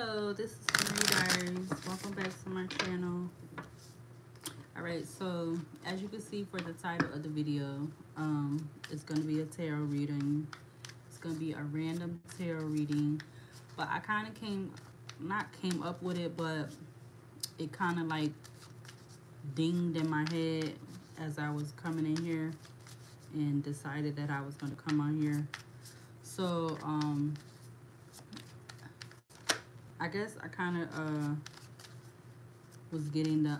Hello, this is Henry Diaries. Welcome back to my channel. Alright, so as you can see for the title of the video, it's going to be a tarot reading. It's going to be a random tarot reading. But I kind of not came up with it, but it kind of like dinged in my head as I was coming in here and decided that I was going to come on here. So, I guess I kind of was getting the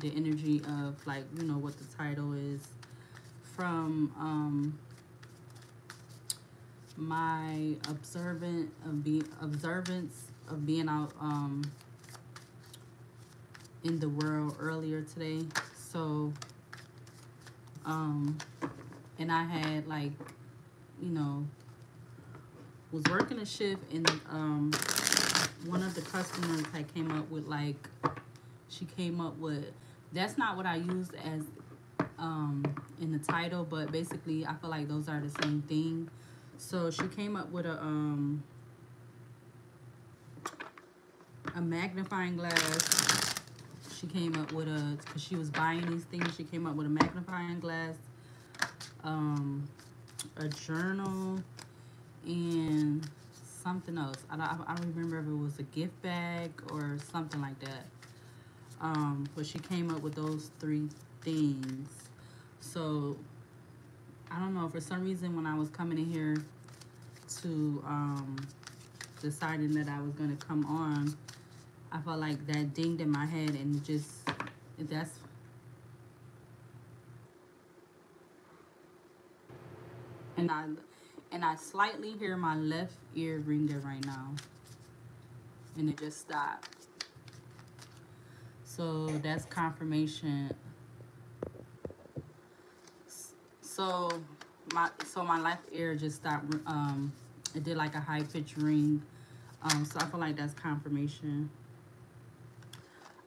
energy of, like, you know, what the title is from my observance of being out in the world earlier today. So and I had, like, you know, was working a shift, and one of the customers had came up with, like, she came up with, that's not what I used as in the title, but basically I feel like those are the same thing. So she came up with a magnifying glass. She came up with because she was buying these things, she came up with a magnifying glass, a journal, and something else. I don't remember if it was a gift bag or something like that. But she came up with those three things. So I don't know, for some reason when I was coming in here to deciding that I was going to come on, I felt like that dinged in my head, and that's and I slightly hear my left ear ringing right now, and it just stopped. So that's confirmation. So my left ear just stopped. It did like a high pitched ring. So I feel like that's confirmation.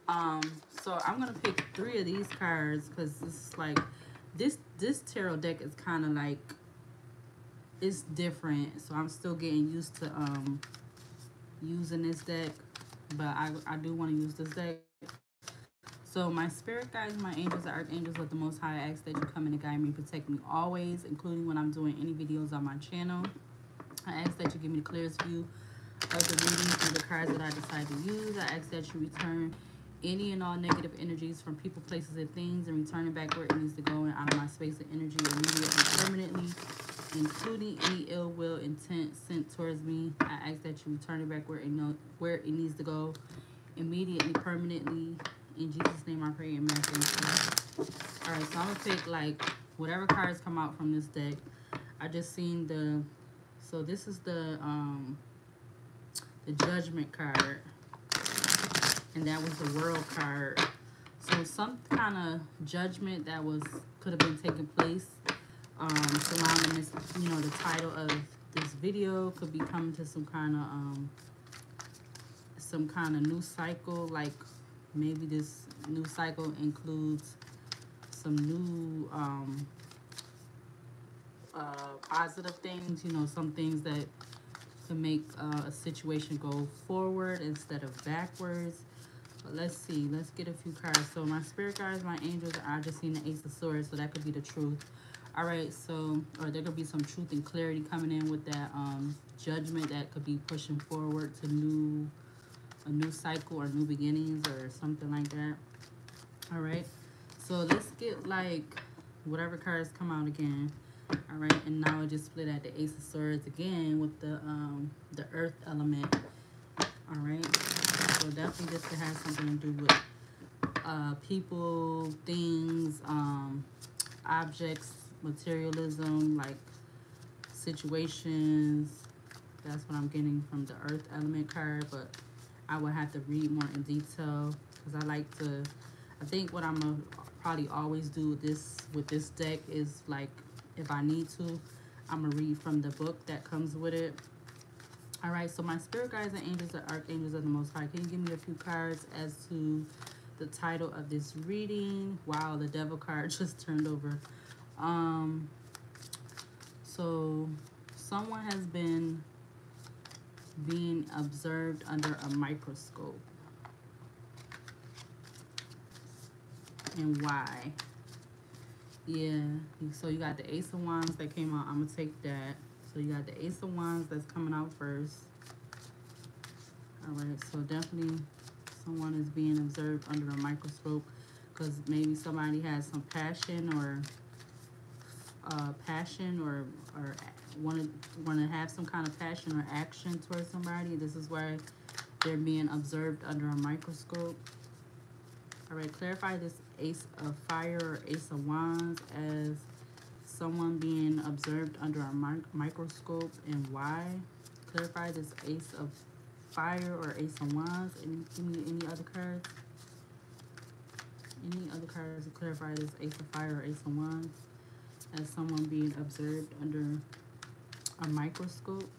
So I'm gonna pick 3 of these cards, because it's like this tarot deck is kind of like, it's different, so I'm still getting used to using this deck, but I do want to use this deck. So my spirit guides, my angels, and archangels of the Most High, I ask that you come in and guide me, protect me always, including when I'm doing any videos on my channel. I ask that you give me the clearest view of the reading through the cards that I decide to use. I ask that you return any and all negative energies from people, places, and things, and return it back where it needs to go and out of my space of energy immediately and permanently, including any ill will intent sent towards me. I ask that you return it back where it needs to go immediately, permanently. In Jesus' name I pray, amen. Alright, so I'm gonna pick, like, whatever cards come out from this deck. I just seen so this is the Judgment card, and that was the World card. So some kind of judgment that could have been taking place surrounding this, you know, the title of this video could be coming to some kind of new cycle. Like, maybe this new cycle includes some new positive things, you know, some things that could make a situation go forward instead of backwards. But let's see, let's get a few cards. So my spirit guides, my angels, I just seen the Ace of Swords, so that could be the truth. All right, so, or there could be some truth and clarity coming in with that judgment that could be pushing forward to a new cycle or new beginnings or something like that. All right, so let's get, like, whatever cards come out again. All right, and now I just split at the Ace of Swords again with the Earth element. All right, so definitely this could have something to do with people, things, objects, materialism, like situations. That's what I'm getting from the Earth element card, but I would have to read more in detail, because I think what I'm gonna probably always do with this deck is, like, if I need to, I'm gonna read from the book that comes with it. All right, so my spirit guides and angels and archangels of the Most High, can you give me a few cards as to the title of this reading? Wow, the Devil card just turned over. So someone has been being observed under a microscope, and why. Yeah, so you got the Ace of Wands that came out. I'm going to take that. So you got the Ace of Wands that's coming out first. All right, so definitely someone is being observed under a microscope because maybe somebody has some passion or want to have some kind of passion or action towards somebody. This is why they're being observed under a microscope. All right, clarify this Ace of Fire or Ace of Wands as someone being observed under a microscope and why. Clarify this Ace of Fire or Ace of Wands. Any other cards? Any other cards to clarify this Ace of Fire or Ace of Wands as someone being observed under a microscope?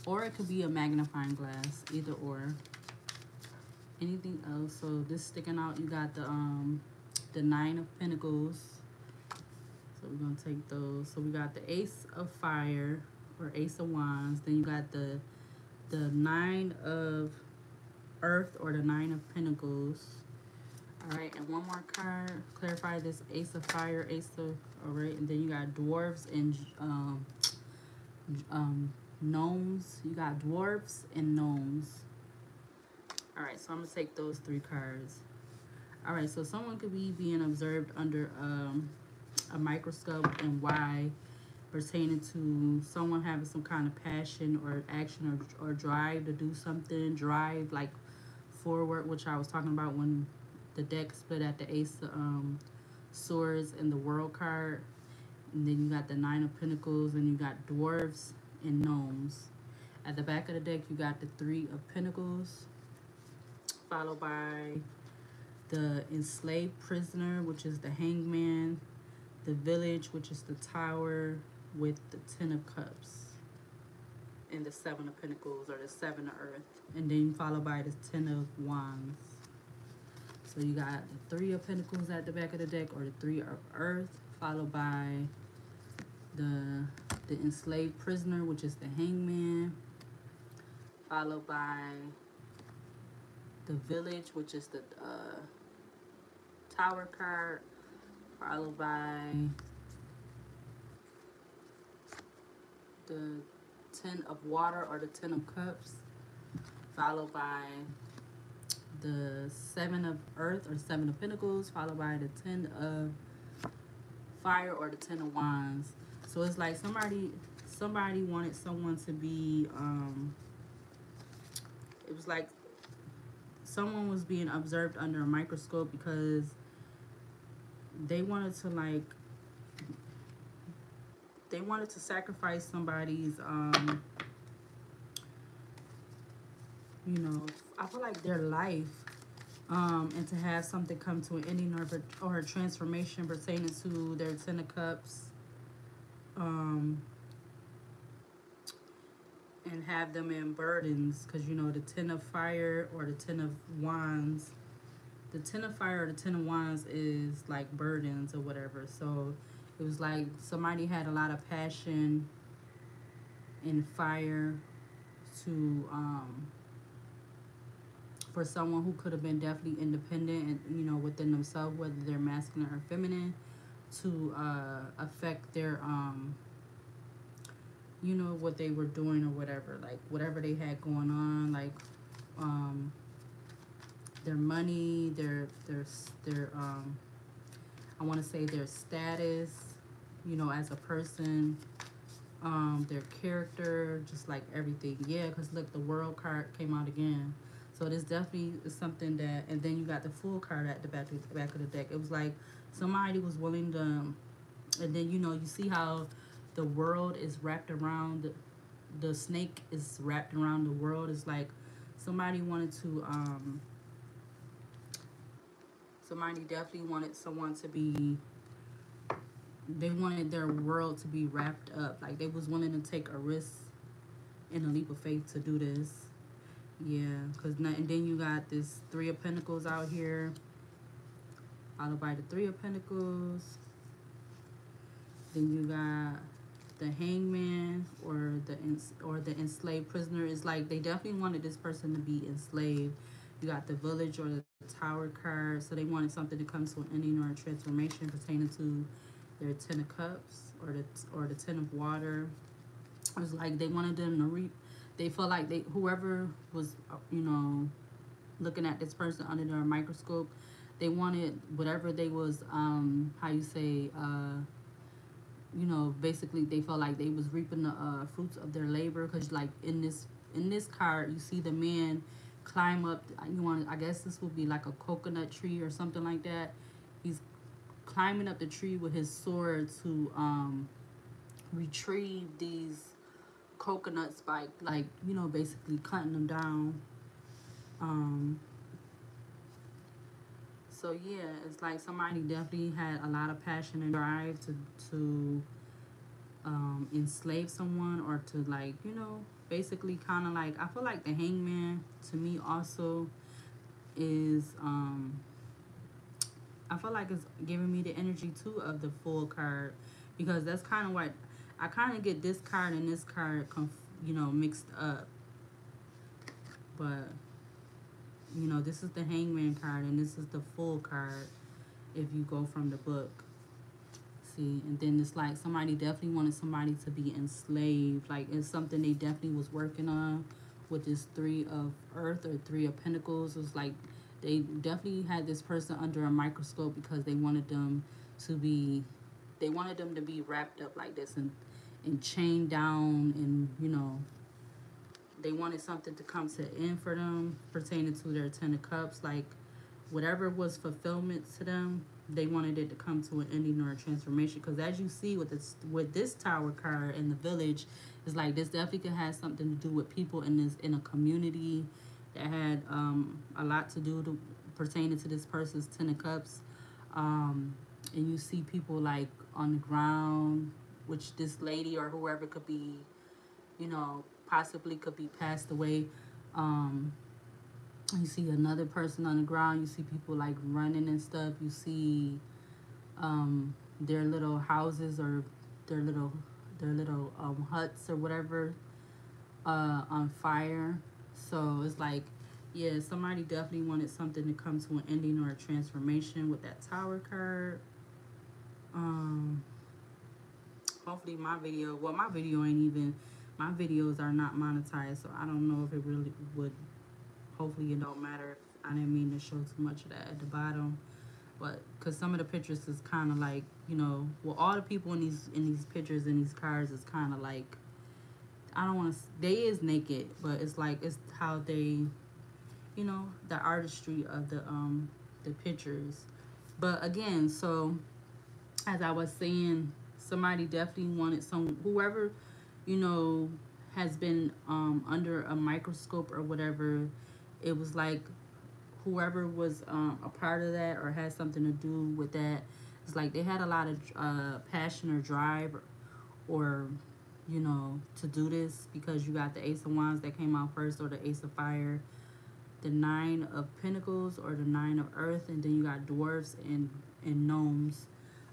Or it could be a magnifying glass, either or. Anything else? So this sticking out, you got the Nine of Pentacles. So we're gonna take those. So we got the Ace of Fire or Ace of Wands. Then you got the Nine of Earth or the Nine of Pentacles. All right, and one more card. Clarify this Ace of Fire, Ace of. All right, and then you got dwarves and gnomes. You got dwarves and gnomes. All right, so I'm gonna take those three cards. All right, so someone could be being observed under a microscope, and why, pertaining to someone having some kind of passion or action or drive to do something, drive like forward, which I was talking about when the deck split at the Ace of Swords and the World card. And then you got the Nine of Pentacles, and you got dwarves and gnomes. At the back of the deck, you got the Three of Pentacles, followed by the Enslaved Prisoner, which is the Hangman, the Village, which is the Tower, with the Ten of Cups, and the Seven of Pentacles, or the Seven of Earth, and then followed by the Ten of Wands. So you got the Three of Pentacles at the back of the deck, or the Three of Earth, followed by the Enslaved Prisoner, which is the Hangman, followed by the Village, which is the Tower card, followed by the Ten of Water or the Ten of Cups, followed by the Seven of Earth or Seven of Pentacles, followed by the Ten of Fire or the Ten of Wands. So it's like somebody wanted someone to be it was like someone was being observed under a microscope because they wanted to sacrifice somebody's you know, I feel like their life, and to have something come to an ending or a transformation pertaining to their Ten of Cups, and have them in burdens, because you know the Ten of Fire or the Ten of Wands, the Ten of Fire or the Ten of Wands is like burdens or whatever. So it was like somebody had a lot of passion and fire to for someone who could have been definitely independent and, you know, within themselves, whether they're masculine or feminine, to affect their you know, what they were doing or whatever, like whatever they had going on, like their money, their I want to say their status, you know, as a person, their character, just like everything. Yeah, because look, the World card came out again. So this definitely is something that, and then you got the Fool card at the back of the deck. It was like somebody was willing to, and then, you know, you see how the world is wrapped around, the snake is wrapped around the world. It's like somebody wanted to, somebody definitely wanted someone to be, they wanted their world to be wrapped up. Like they was willing to take a risk and a leap of faith to do this. Yeah, and then you got this Three of Pentacles out here, followed by the Three of Pentacles. Then you got the hangman or the enslaved prisoner is like they definitely wanted this person to be enslaved. You got the village or the tower card, so they wanted something to come to an ending or a transformation pertaining to their 10 of cups or the 10 of water. It was like they wanted them to reap. They felt like they whoever was looking at this person under their microscope, they wanted whatever they was how you say basically they felt like they was reaping the fruits of their labor because like in this card you see the man climb up. I guess this would be like a coconut tree or something like that. He's climbing up the tree with his sword to retrieve these coconuts by like basically cutting them down. um so yeah, it's like somebody definitely had a lot of passion and drive to enslave someone or to like basically kind of like I feel like the hangman to me also is I feel like it's giving me the energy too of the full card because that's kind of what I kind of get this card and this card mixed up. But this is the hangman card and this is the full card if you go from the book. See, and then it's like somebody definitely wanted somebody to be enslaved. Like it's something they definitely was working on with this 3 of earth or 3 of pentacles. It's like they definitely had this person under a microscope because they wanted them to be wrapped up like this and chained down, and they wanted something to come to an end for them pertaining to their 10 of cups. Like whatever was fulfillment to them, they wanted it to come to an ending or a transformation. Because as you see with this tower card in the village, it's like this definitely could have something to do with people in a community that had a lot to do pertaining to this person's 10 of cups. And you see people like on the ground, which this lady or whoever could be, possibly could be passed away. Um, you see another person on the ground. You see people like running and stuff. You see their little houses or their little huts or whatever on fire. So it's like, yeah, somebody definitely wanted something to come to an ending or a transformation with that tower card. Hopefully my video ain't even, my videos are not monetized, so I don't know if it really would. Hopefully it don't matter. I didn't mean to show too much of that at the bottom, but because some of the pictures is kind of like, all the people in these pictures in these cards is kind of like, I don't want to. They is naked, but it's like it's how they, the artistry of the pictures. But again, so as I was saying, somebody definitely wanted whoever, has been under a microscope or whatever. It was like whoever was a part of that or had something to do with that. It's like they had a lot of passion or drive or to do this, because you got the Ace of Wands that came out first, or the Ace of Fire, the 9 of Pentacles or the 9 of Earth, and then you got dwarves and gnomes.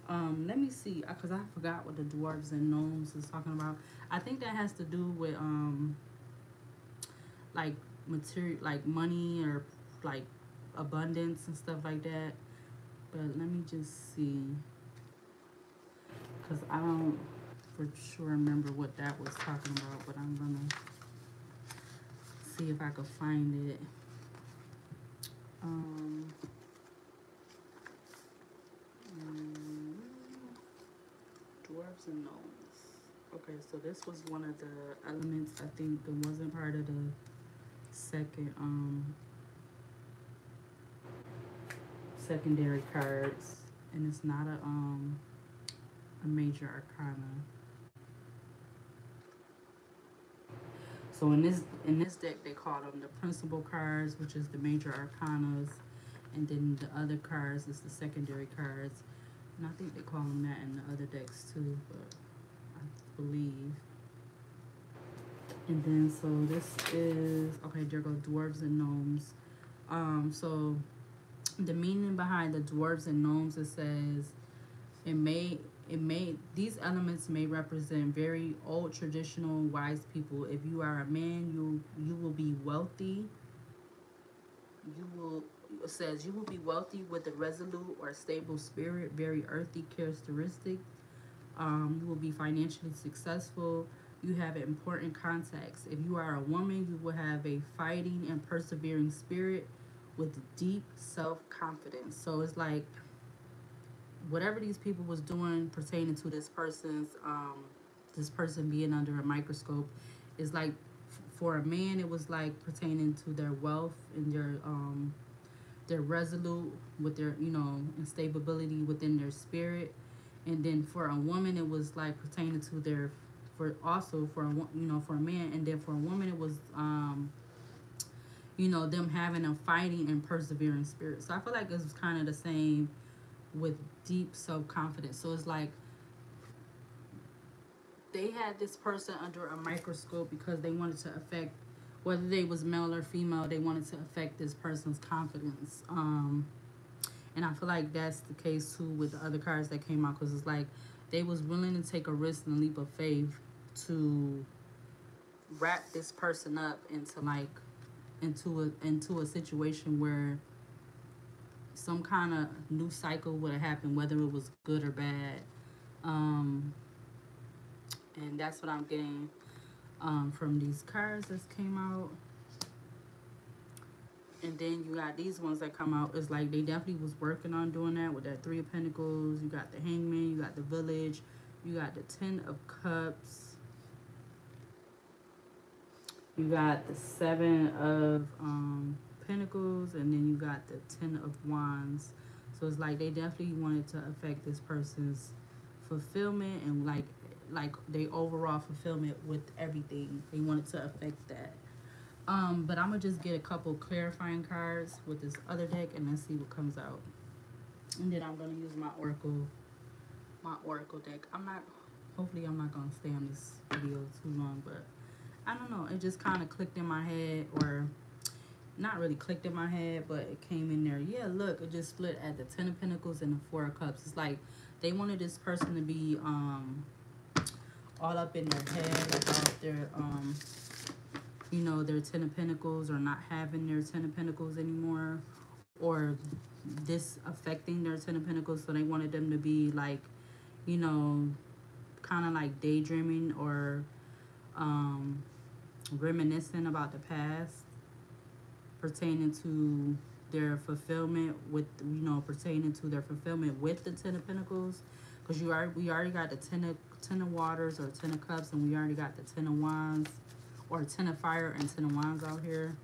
Let me see, because I forgot what the dwarves and gnomes is talking about. I think that has to do with like material, like money or like abundance and stuff like that. But let me just see, because I don't for sure remember what that was talking about, but I'm gonna see if I could find it. Dwarves and gnomes. Okay, so this was one of the elements I think that wasn't part of the secondary cards, and it's not a major arcana. So in this deck they call them the principal cards, which is the major arcanas, and then the other cards is the secondary cards. And I think they call them that in the other decks too, but I believe. And then so this is, okay, there go dwarves and gnomes. So the meaning behind the dwarves and gnomes, it says These elements may represent very old traditional wise people. If you are a man, you will be wealthy. You will It says you will be wealthy with a resolute or stable spirit, very earthy characteristic. You will be financially successful. You have important contacts. If you are a woman, you will have a fighting and persevering spirit with deep self confidence. So it's like whatever these people was doing pertaining to this person being under a microscope is like for a man it was like pertaining to their wealth and their resolute with their instability within their spirit, and then for a woman it was like pertaining to their for also for a for a man, and then for a woman it was them having a fighting and persevering spirit. So I feel like it's kind of the same with deep self-confidence. So it's like they had this person under a microscope because they wanted to affect, whether they was male or female, they wanted to affect this person's confidence. And I feel like that's the case too with the other cards that came out, because it's like they was willing to take a risk and a leap of faith to wrap this person up into like into a situation where some kind of new cycle would have happened, whether it was good or bad. Um, and that's what I'm getting from these cards that came out. And then you got these ones that come out. It's like they definitely was working on doing that with that Three of Pentacles. You got the Hangman. You got the Village. You got the Ten of Cups. You got the Seven of Pentacles, and then you got the Ten of Wands. So it's like they definitely wanted to affect this person's fulfillment and like they overall fulfillment with everything. They wanted to affect that. But I'm gonna just get a couple clarifying cards with this other deck and then see what comes out. And then I'm gonna use my oracle deck. Hopefully I'm not gonna stay on this video too long, but I don't know. It just kind of clicked in my head, or not really clicked in my head, but it came in there. Yeah, look, it just split at the Ten of Pentacles and the Four of Cups. It's like they wanted this person to be all up in their head about their their Ten of Pentacles, or not having their Ten of Pentacles anymore, or this affecting their Ten of Pentacles. So they wanted them to be like, kind of like daydreaming or reminiscing about the past pertaining to their fulfillment with pertaining to their fulfillment with the Ten of Pentacles, because we already got the ten of Waters or Ten of Cups, and we already got the Ten of Wands or Ten of Fire and Ten of Wands out here.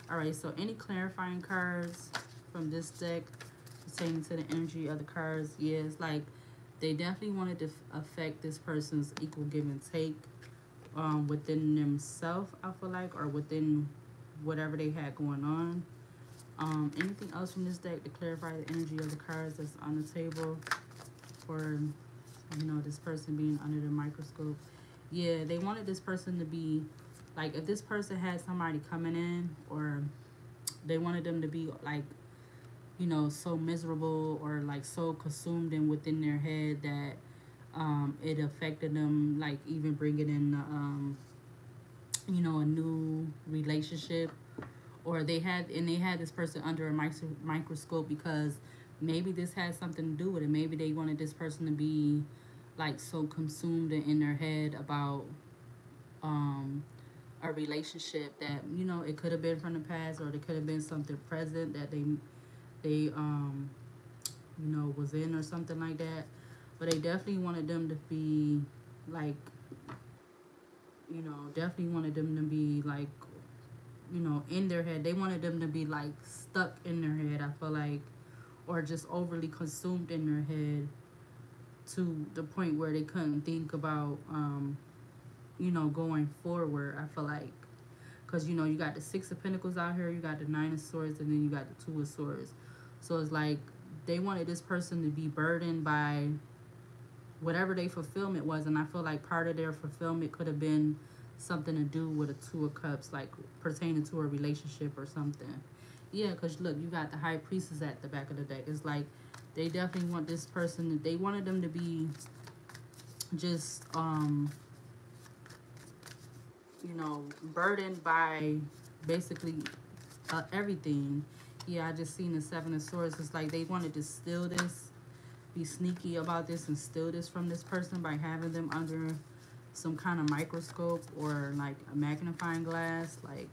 All right, so any clarifying cards from this deck pertaining to the energy of the cards? Yeah, it's like they definitely wanted to affect this person's equal give and take within themselves, I feel like, or within whatever they had going on. Anything else from this deck to clarify the energy of the cards that's on the table for this person being under the microscope? Yeah, they wanted this person to be like, if this person had somebody coming in, or they wanted them to be like, so miserable or like so consumed in within their head that it affected them, like even bringing in a new relationship, or they had this person under a microscope because maybe this had something to do with it. Maybe they wanted this person to be like so consumed in their head about a relationship that it could have been from the past, or it could have been something present that they was in, or something like that. But they definitely wanted them to be like, definitely wanted them to be like, in their head. They wanted them to be like stuck in their head, I feel like, or just overly consumed in their head to the point where they couldn't think about going forward, I feel like. Because you got the Six of Pentacles out here, you got the Nine of Swords, and then you got the Two of Swords. So it's like they wanted this person to be burdened by whatever their fulfillment was, and I feel like part of their fulfillment could have been something to do with a Two of Cups, like pertaining to a relationship or something. Yeah, because look, you got the high priestess at the back of the deck. It's like they definitely want this person, they wanted them to be just, burdened by basically everything. Yeah, I just seen the Seven of Swords. It's like they wanted to steal this, be sneaky about this, and steal this from this person by having them under some kind of microscope or like a magnifying glass. Like,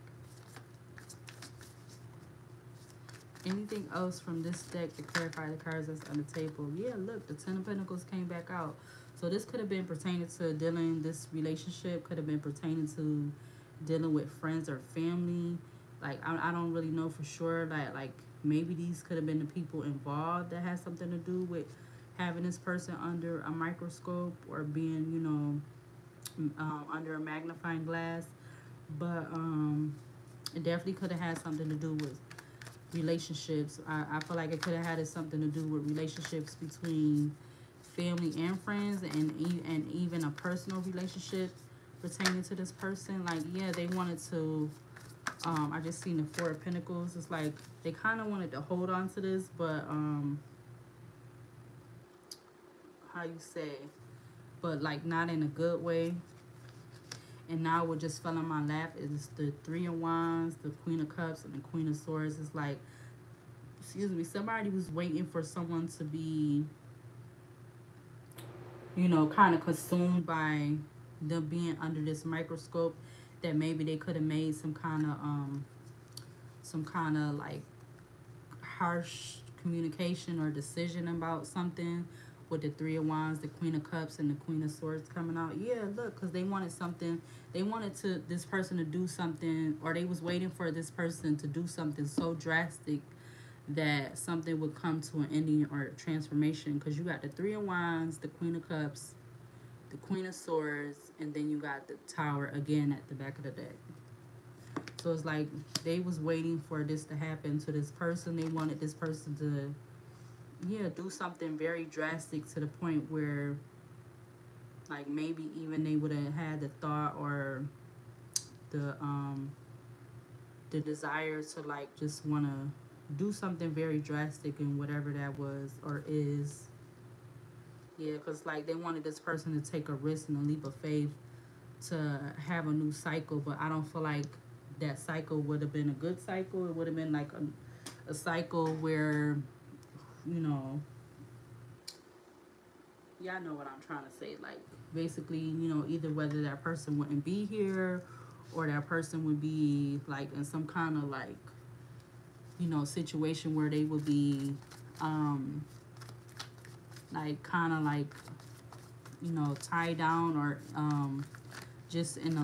anything else from this deck to clarify the cards that's on the table? Yeah, look, the Ten of Pentacles came back out. So this could have been pertaining to dealing, this relationship could have been pertaining to dealing with friends or family. Like, I don't really know for sure. Like maybe these could have been the people involved that had something to do with having this person under a microscope or being, under a magnifying glass. But it definitely could have had something to do with relationships. I feel like it could have had something to do with relationships between family and friends, and even a personal relationship pertaining to this person. Like, yeah, they wanted to. I just seen the Four of Pentacles. It's like they kind of wanted to hold on to this, but how you say, but like not in a good way. And now what just fell on my lap is the Three of Wands, the Queen of Cups, and the Queen of Swords. It's like, excuse me, somebody was waiting for someone to be, kind of consumed by them being under this microscope, that maybe they could have made some kind of like harsh communication or decision about something, with the Three of Wands, the Queen of Cups, and the Queen of Swords coming out. Yeah, look, because they wanted something. They wanted this person to do something, or they was waiting for this person to do something so drastic that something would come to an ending or transformation. Because you got the Three of Wands, the Queen of Cups, the Queen of Swords, and then you got the Tower again at the back of the deck. So it's like they was waiting for this to happen to this person. They wanted this person to, yeah, do something very drastic to the point where, like, maybe even they would have had the thought or the desire to, like, just want to do something very drastic and whatever that was or is. Yeah, because, like, they wanted this person to take a risk and a leap of faith to have a new cycle, but I don't feel like that cycle would have been a good cycle. It would have been like a cycle where, you know, y'all know what I'm trying to say. Like, basically, either whether that person wouldn't be here or that person would be like in some kind of like, situation where they would be like kind of like, tied down or just in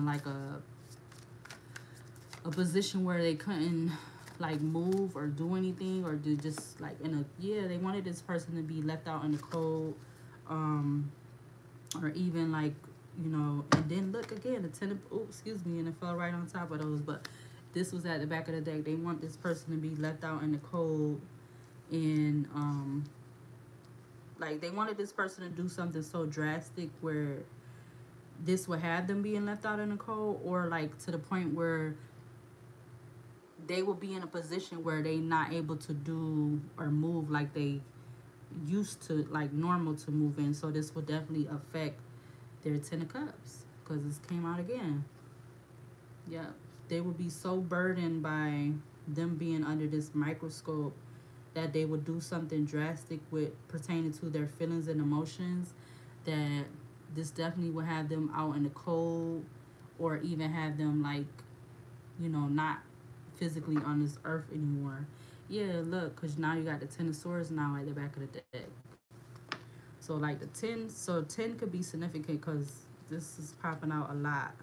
a position where they couldn't like move or do anything, or do just like they wanted this person to be left out in the cold, or even like, and then look again, the ten of, excuse me, and it fell right on top of those, but this was at the back of the deck. They want this person to be left out in the cold, and like they wanted this person to do something so drastic where this would have them being left out in the cold, or like to the point where they will be in a position where they not able to do or move like they used to, like normal to move in. So this will definitely affect their Ten of Cups, because this came out again. Yeah, they would be so burdened by them being under this microscope that they would do something drastic with pertaining to their feelings and emotions, that this definitely would have them out in the cold, or even have them like, not physically on this earth anymore. Yeah, look, because now you got the Ten of Swords now at the back of the deck. So like the 10, so 10 could be significant because this is popping out a lot.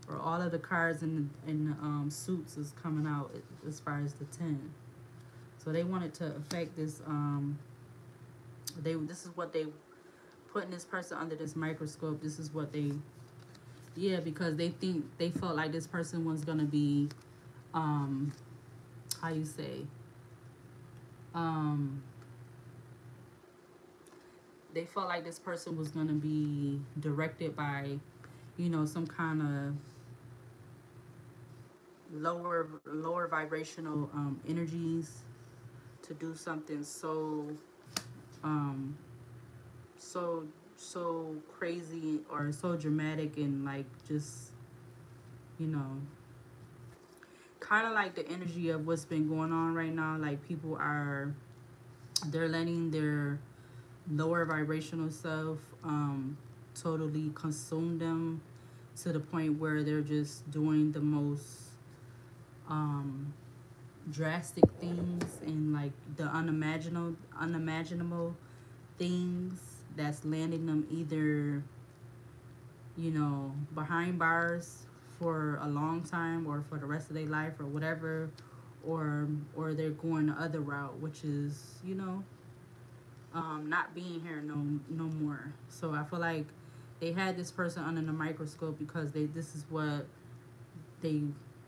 Or all of the cards in the suits is coming out as far as the 10. So they wanted to affect this. This is what they putting this person under this microscope. This is what they, yeah, because they felt like this person was gonna be, how you say, they felt like this person was gonna be directed by, some kind of, lower vibrational energies to do something um so so crazy or so dramatic and like just you know kind of like the energy of what's been going on right now. Like people are they're letting their lower vibrational self totally consume them to the point where they're just doing the most um drastic things and like the unimaginable things that's landing them either behind bars for a long time or for the rest of their life or whatever, or they're going the other route, which is not being here no more. So I feel like they had this person under the microscope because they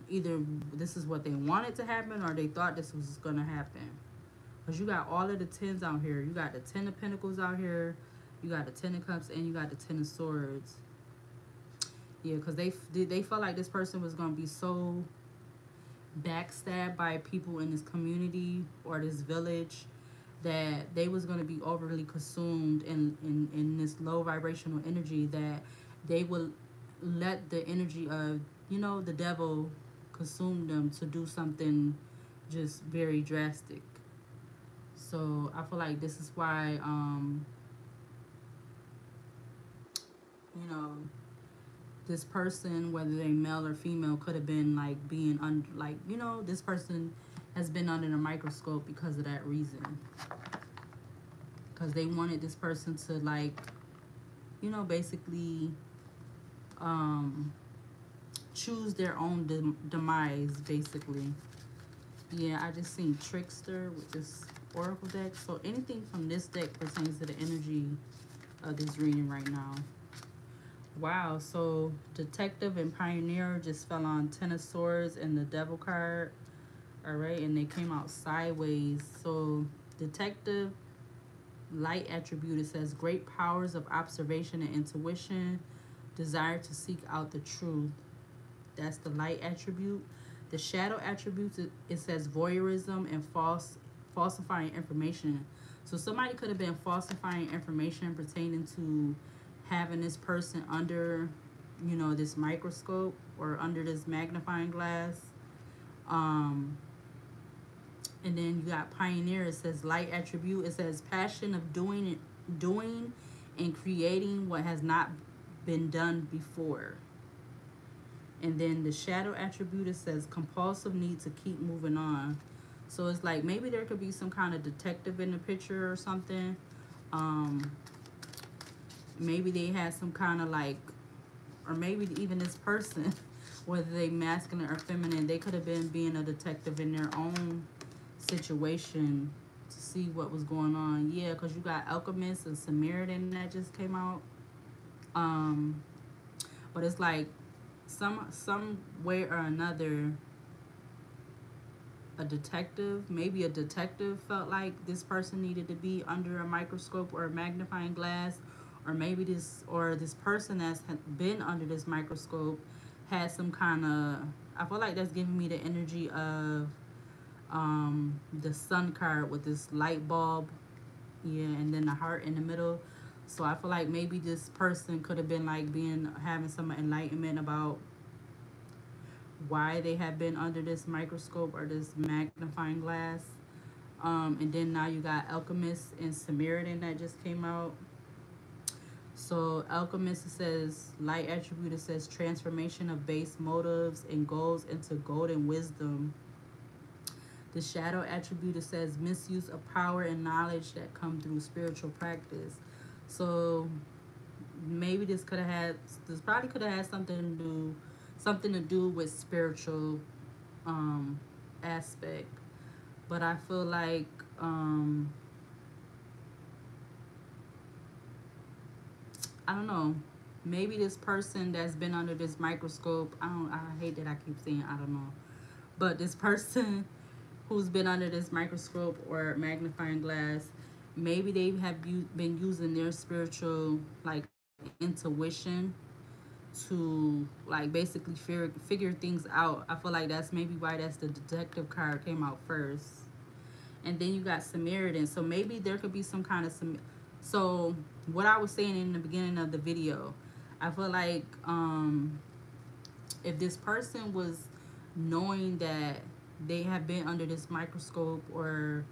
either this is what they wanted to happen or they thought this was gonna happen. Because you got all of the tens out here. You got the Ten of Pentacles out here. You got the Ten of Cups and you got the Ten of Swords. Yeah, because they felt like this person was gonna be so backstabbed by people in this community or this village that they was gonna be overly consumed in this low vibrational energy that they would let the energy of the devil consume them to do something just very drastic. So I feel like this is why you know this person, whether they male or female, could have been like being under, like this person has been under the microscope because of that reason. Because they wanted this person to like, basically choose their own demise, basically. Yeah, I just seen Trickster with this Oracle deck. So anything from this deck pertains to the energy of this reading right now. Wow, so Detective and Pioneer just fell on Ten of Swords and the Devil card. All right, and they came out sideways. So Detective, light attribute, it says great powers of observation and intuition, desire to seek out the truth. That's the light attribute. The shadow attributes, it says voyeurism and falsifying information. So somebody could have been falsifying information pertaining to having this person under, this microscope or under this magnifying glass. And then you got Pioneer. It says light attribute. It says passion of doing and creating what has not been done before. And then the shadow attribute, it says compulsive need to keep moving on. So it's like maybe there could be some kind of detective in the picture or something. Maybe they had some kind of like, or maybe even this person, whether they masculine or feminine, they could have been being a detective in their own situation to see what was going on. Yeah, because you got Alchemist and Samaritan that just came out. But it's like some way or another, maybe a detective felt like this person needed to be under a microscope or a magnifying glass, or maybe this person that's been under this microscope had some kind of, I feel like that's giving me the energy of the Sun card with this light bulb, yeah, and then the heart in the middle. So I feel like maybe this person could have been like having some enlightenment about why they have been under this microscope or this magnifying glass. And then now you got Alchemist and Samaritan that just came out. So Alchemist, it says light attribute, it says transformation of base motives and goals into golden wisdom. The shadow attribute, it says misuse of power and knowledge that come through spiritual practice. So maybe this probably could have had something to do with spiritual aspect. But I feel like I don't know, maybe this person that's been under this microscope, I hate that I keep saying I don't know, but this person who's been under this microscope or magnifying glass, maybe they have been using their spiritual like intuition to like basically figure things out. I feel like that's maybe why that's the detective card came out first. And then you got Samaritan. So maybe there could be some kind of so what I was saying in the beginning of the video, I feel like if this person was knowing that they have been under this microscope or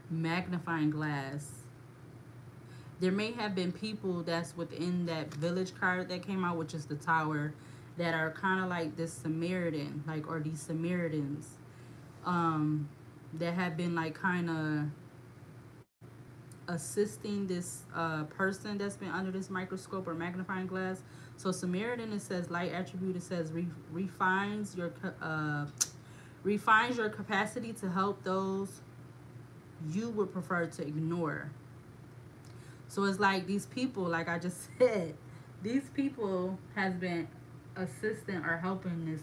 magnifying glass, there may have been people that's within that village card that came out, which is the tower, that are kind of like this Samaritan, like, or these Samaritans, that have been like kind of assisting this person that's been under this microscope or magnifying glass. So Samaritan, it says light attribute. It says refines your capacity to help those you would prefer to ignore. So it's like these people, like I just said, these people has been assisting or helping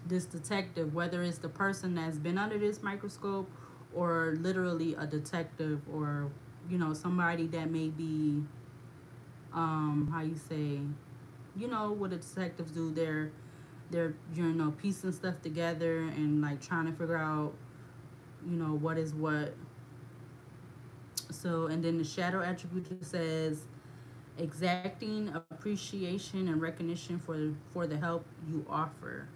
this detective, whether it's the person that's been under this microscope or literally a detective, or somebody that may be how you say, what the detectives do, they're piecing stuff together and like trying to figure out what is what. So, and then the shadow attribute says exacting appreciation and recognition for the help you offer.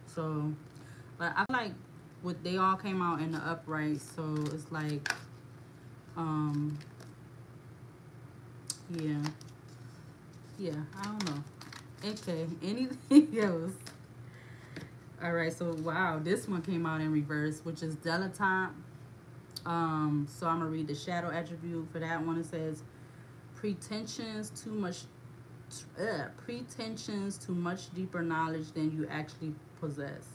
So, but I feel like what they all came out in the upright, so it's like yeah, I don't know. Okay, anything else? All right, so wow, this one came out in reverse, which is dilettante. So I'm gonna read the shadow attribute for that one. It says pretensions to much deeper knowledge than you actually possess.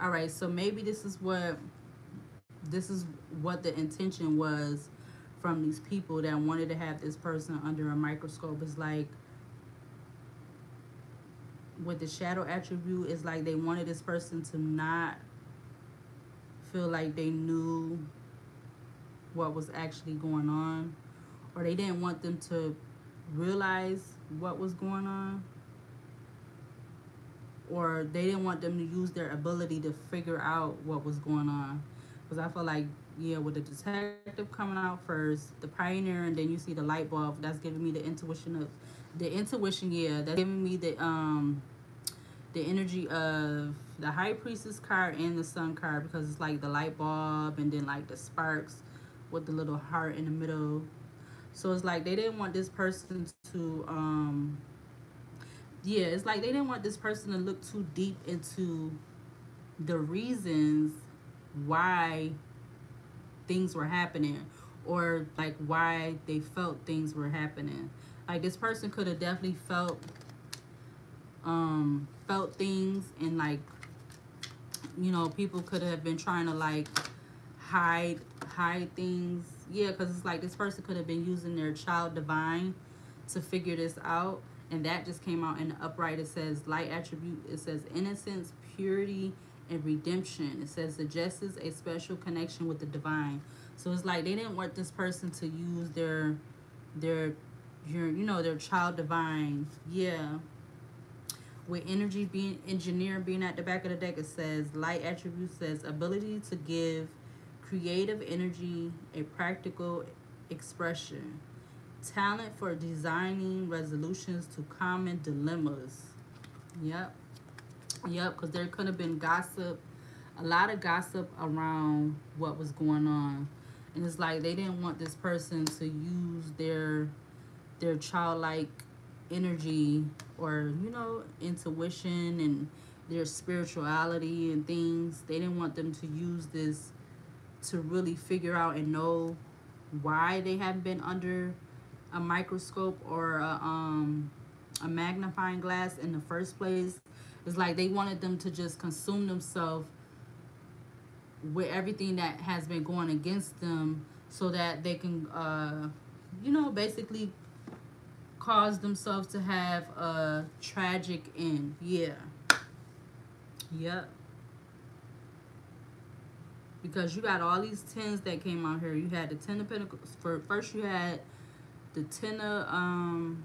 All right, so maybe this is what the intention was from these people that wanted to have this person under a microscope. It's like with the shadow attribute, it's like they wanted this person to not feel like they knew what was actually going on, or they didn't want them to realize what was going on, or they didn't want them to use their ability to figure out what was going on. Because I feel like, yeah, with the detective coming out first, the pioneer, and then you see the light bulb, that's giving me the intuition, yeah, that's giving me the energy of the high priestess card and the sun card, because it's like the light bulb and then like the sparks with the little heart in the middle. So it's like they didn't want this person to yeah, it's like they didn't want this person to look too deep into the reasons why things were happening, or like why they felt things were happening. Like this person could have definitely felt things, and like people could have been trying to like hide things. Yeah, because it's like this person could have been using their child divine to figure this out. And that just came out in the upright. It says light attribute. It says innocence, purity, and redemption. It says suggests a special connection with the divine. So it's like they didn't want this person to use their child divine. Yeah. With energy being engineer being at the back of the deck, it says light attribute says ability to give creative energy a practical expression, talent for designing resolutions to common dilemmas. Yep, because there could have been gossip, a lot of gossip around what was going on, and it's like they didn't want this person to use their childlike energy, or intuition and their spirituality and things. They didn't want them to use this to really figure out and know why they haven't been under a microscope or a magnifying glass in the first place. It's like they wanted them to just consume themselves with everything that has been going against them, so that they can basically cause themselves to have a tragic end. Yeah. Yep. Because you got all these tens that came out here. You had the Ten of Pentacles. First you had the ten of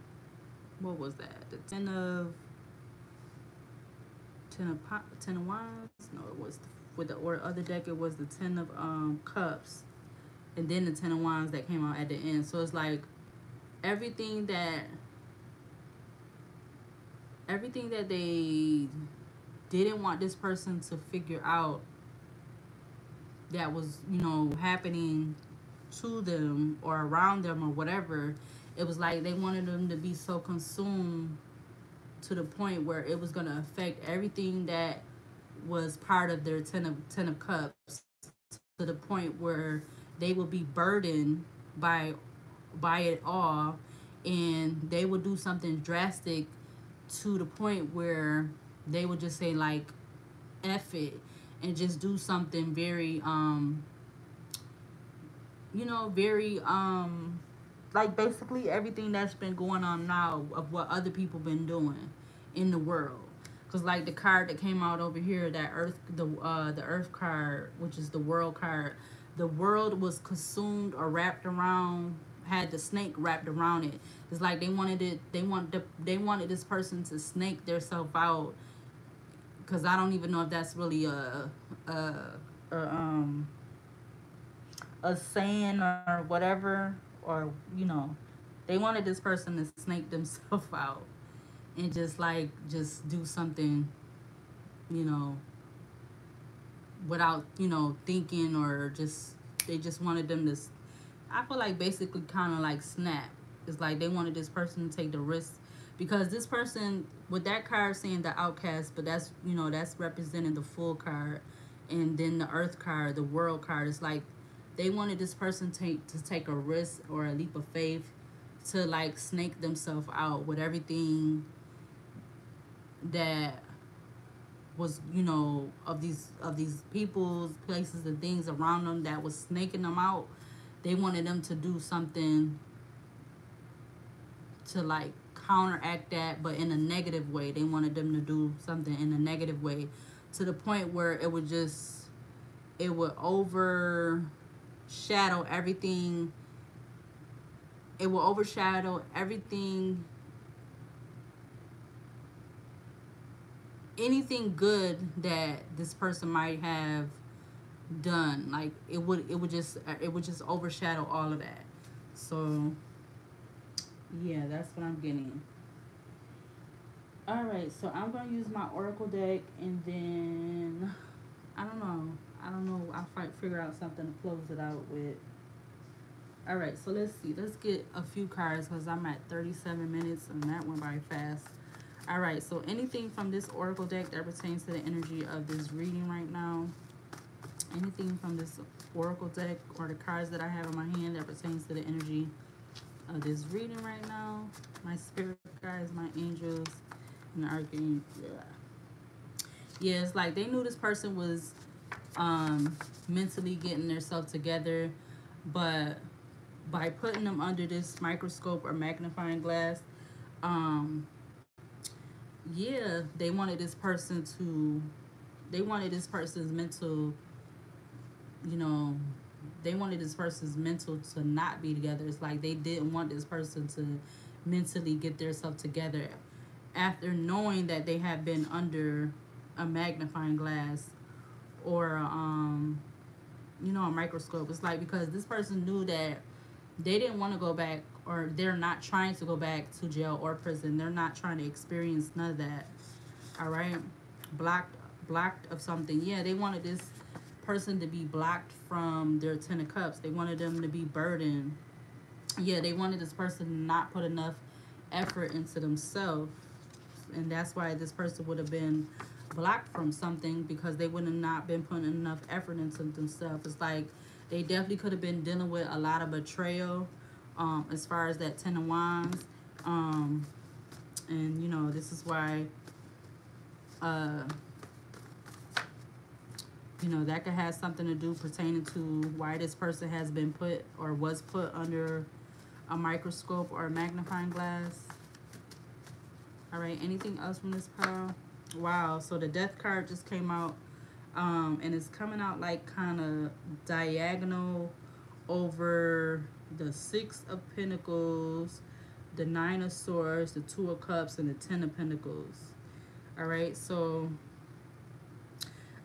what was that? The ten of wands. No, it was with the or other deck. It was the ten of cups, and then the ten of wands that came out at the end. So it's like everything that they didn't want this person to figure out that was, you know, happening to them or around them or whatever. It was like they wanted them to be so consumed to the point where it was going to affect everything that was part of their ten of cups, to the point where they will be burdened by it all, and they will do something drastic to the point where they would just say like F it, and just do something very you know, very like basically everything that's been going on now of what other people been doing in the world. Cause like the card that came out over here, that the earth card, which is the world card, the world was consumed or wrapped around, had the snake wrapped around it. It's like they wanted this person to snake theirself out. Cause I don't even know if that's really a, a a saying or whatever, or you know, they wanted this person to snake themselves out and just do something, you know, without, you know, thinking, or just they just wanted them to, I feel like basically kind of like snap. It's like they wanted this person to take the risk, because this person with that card saying the outcast, but that's, you know, that's representing the full card, and then the earth card, the world card. It's like they wanted this person to take a risk or a leap of faith, to like snake themselves out with everything that was, you know, of these people's, places, and things around them that was snaking them out. They wanted them to do something to like counteract that, but in a negative way. They wanted them to do something in a negative way, to the point where it would overshadow everything. It will overshadow everything, anything good that this person might have done. Like it would just overshadow all of that. So yeah, that's what I'm getting. All right, so I'm gonna use my oracle deck, and then I don't know. I'll figure out something to close it out with. All right, so let's see. Let's get a few cards, because I'm at 37 minutes and that went by fast. All right, so anything from this oracle deck that pertains to the energy of this reading right now. Anything from this oracle deck or the cards that I have in my hand that pertains to the energy of this reading right now. My spirit guides, my angels, and the archangel. Yeah, it's like they knew this person was mentally getting themselves together, but by putting them under this microscope or magnifying glass, um, yeah, they wanted this person's mental, you know, they wanted this person's mental to not be together. It's like they didn't want this person to mentally get themselves together after knowing that they have been under a magnifying glass, or you know, a microscope. It's like because this person knew that they didn't want to go back, or they're not trying to go back to jail or prison. They're not trying to experience none of that. All right, blocked of something. Yeah, they wanted this person to be blocked from their ten of cups. They wanted them to be burdened. Yeah, they wanted this person to not put enough effort into themselves, and that's why this person would have been blocked from something, because they would have not been putting enough effort into themselves. It's like they definitely could have been dealing with a lot of betrayal, as far as that ten of wands, and you know, this is why you know, that could have something to do pertaining to why this person has been put or was put under a microscope or a magnifying glass. All right, anything else from this pile? Wow, so the death card just came out, and it's coming out like kind of diagonal over the Six of Pentacles, the Nine of Swords, the Two of Cups, and the Ten of Pentacles. All right, so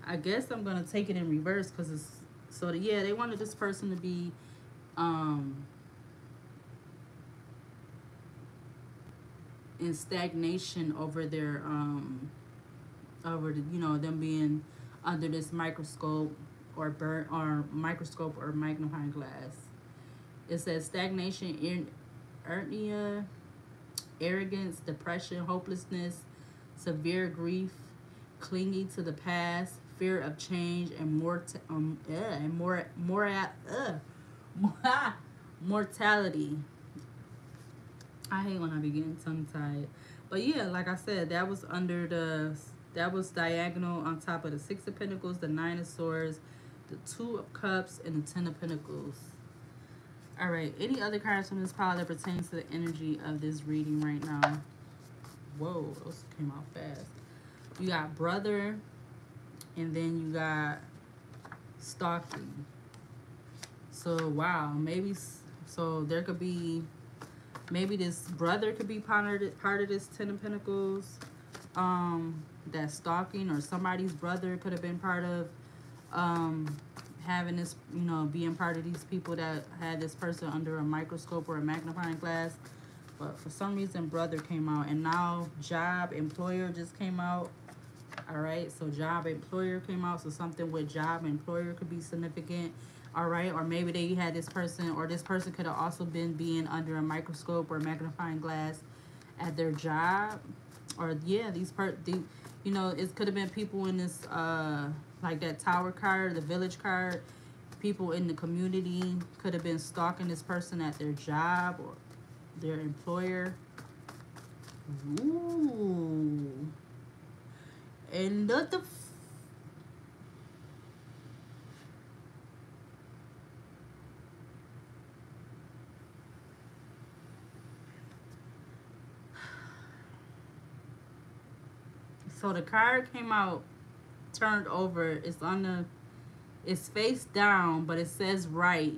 I guess I'm gonna take it in reverse because it's so that, yeah, they wanted this person to be in stagnation over their over the, you know, them being under this microscope or burn or microscope or magnifying glass. It says stagnation, inertia, arrogance, depression, hopelessness, severe grief, clinging to the past, fear of change, and mortality. I hate when I be getting tongue tied. But yeah, like I said, that was under the, that was diagonal on top of the Six of Pentacles, the Nine of Swords, the Two of Cups, and the Ten of Pentacles. All right, any other cards from this pile that pertains to the energy of this reading right now? Whoa, those came out fast. You got brother, and then you got stalking. So wow, maybe, so there could be, maybe this brother could be part of this Ten of Pentacles, that's stalking, or somebody's brother could have been part of having this, you know, being part of these people that had this person under a microscope or a magnifying glass. But for some reason, brother came out, and now job, employer just came out. All right, so job, employer came out, so something with job, employer could be significant. All right, or maybe they had this person, or this person could have also been being under a microscope or magnifying glass at their job. Or yeah, you know, it could have been people in this like that tower card, the village card, people in the community could have been stalking this person at their job or their employer. Ooh. And the so the card came out turned over. It's on the, it's face down, but it says right.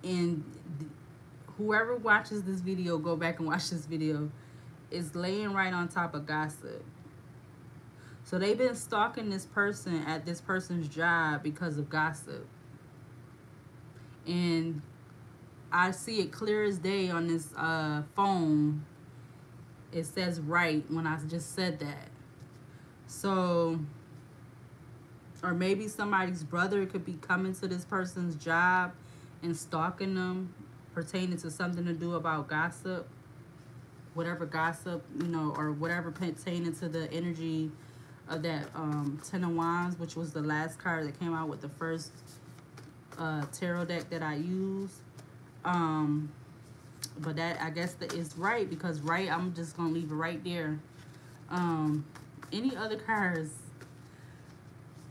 And whoever watches this video, go back and watch this video, is laying right on top of gossip. So they've been stalking this person at this person's job because of gossip. And I see it clear as day on this phone. It says right when I just said that. So, or maybe somebody's brother could be coming to this person's job and stalking them, pertaining to something to do about gossip. Whatever gossip, you know, or whatever pertaining to the energy of that Ten of Wands, which was the last card that came out with the first tarot deck that I used. But that, I guess that is right, because right, I'm just gonna leave it right there. Any other cards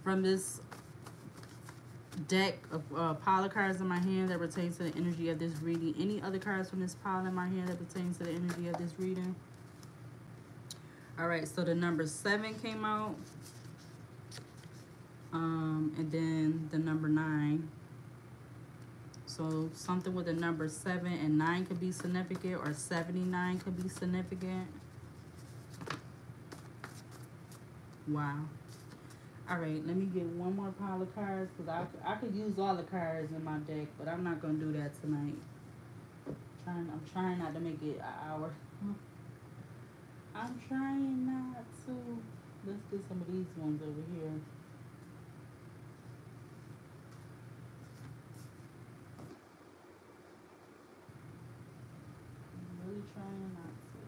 from this deck of pile of cards in my hand that pertains to the energy of this reading? Any other cards from this pile in my hand that pertains to the energy of this reading? All right, so the number 7 came out, and then the number 9. So something with the number 7 and 9 could be significant, or 79 could be significant. Wow. All right, let me get one more pile of cards, because I could use all the cards in my deck, but I'm not going to do that tonight. I'm trying not to make it an hour. I'm trying not to. Let's get some of these ones over here. I'm really trying not to.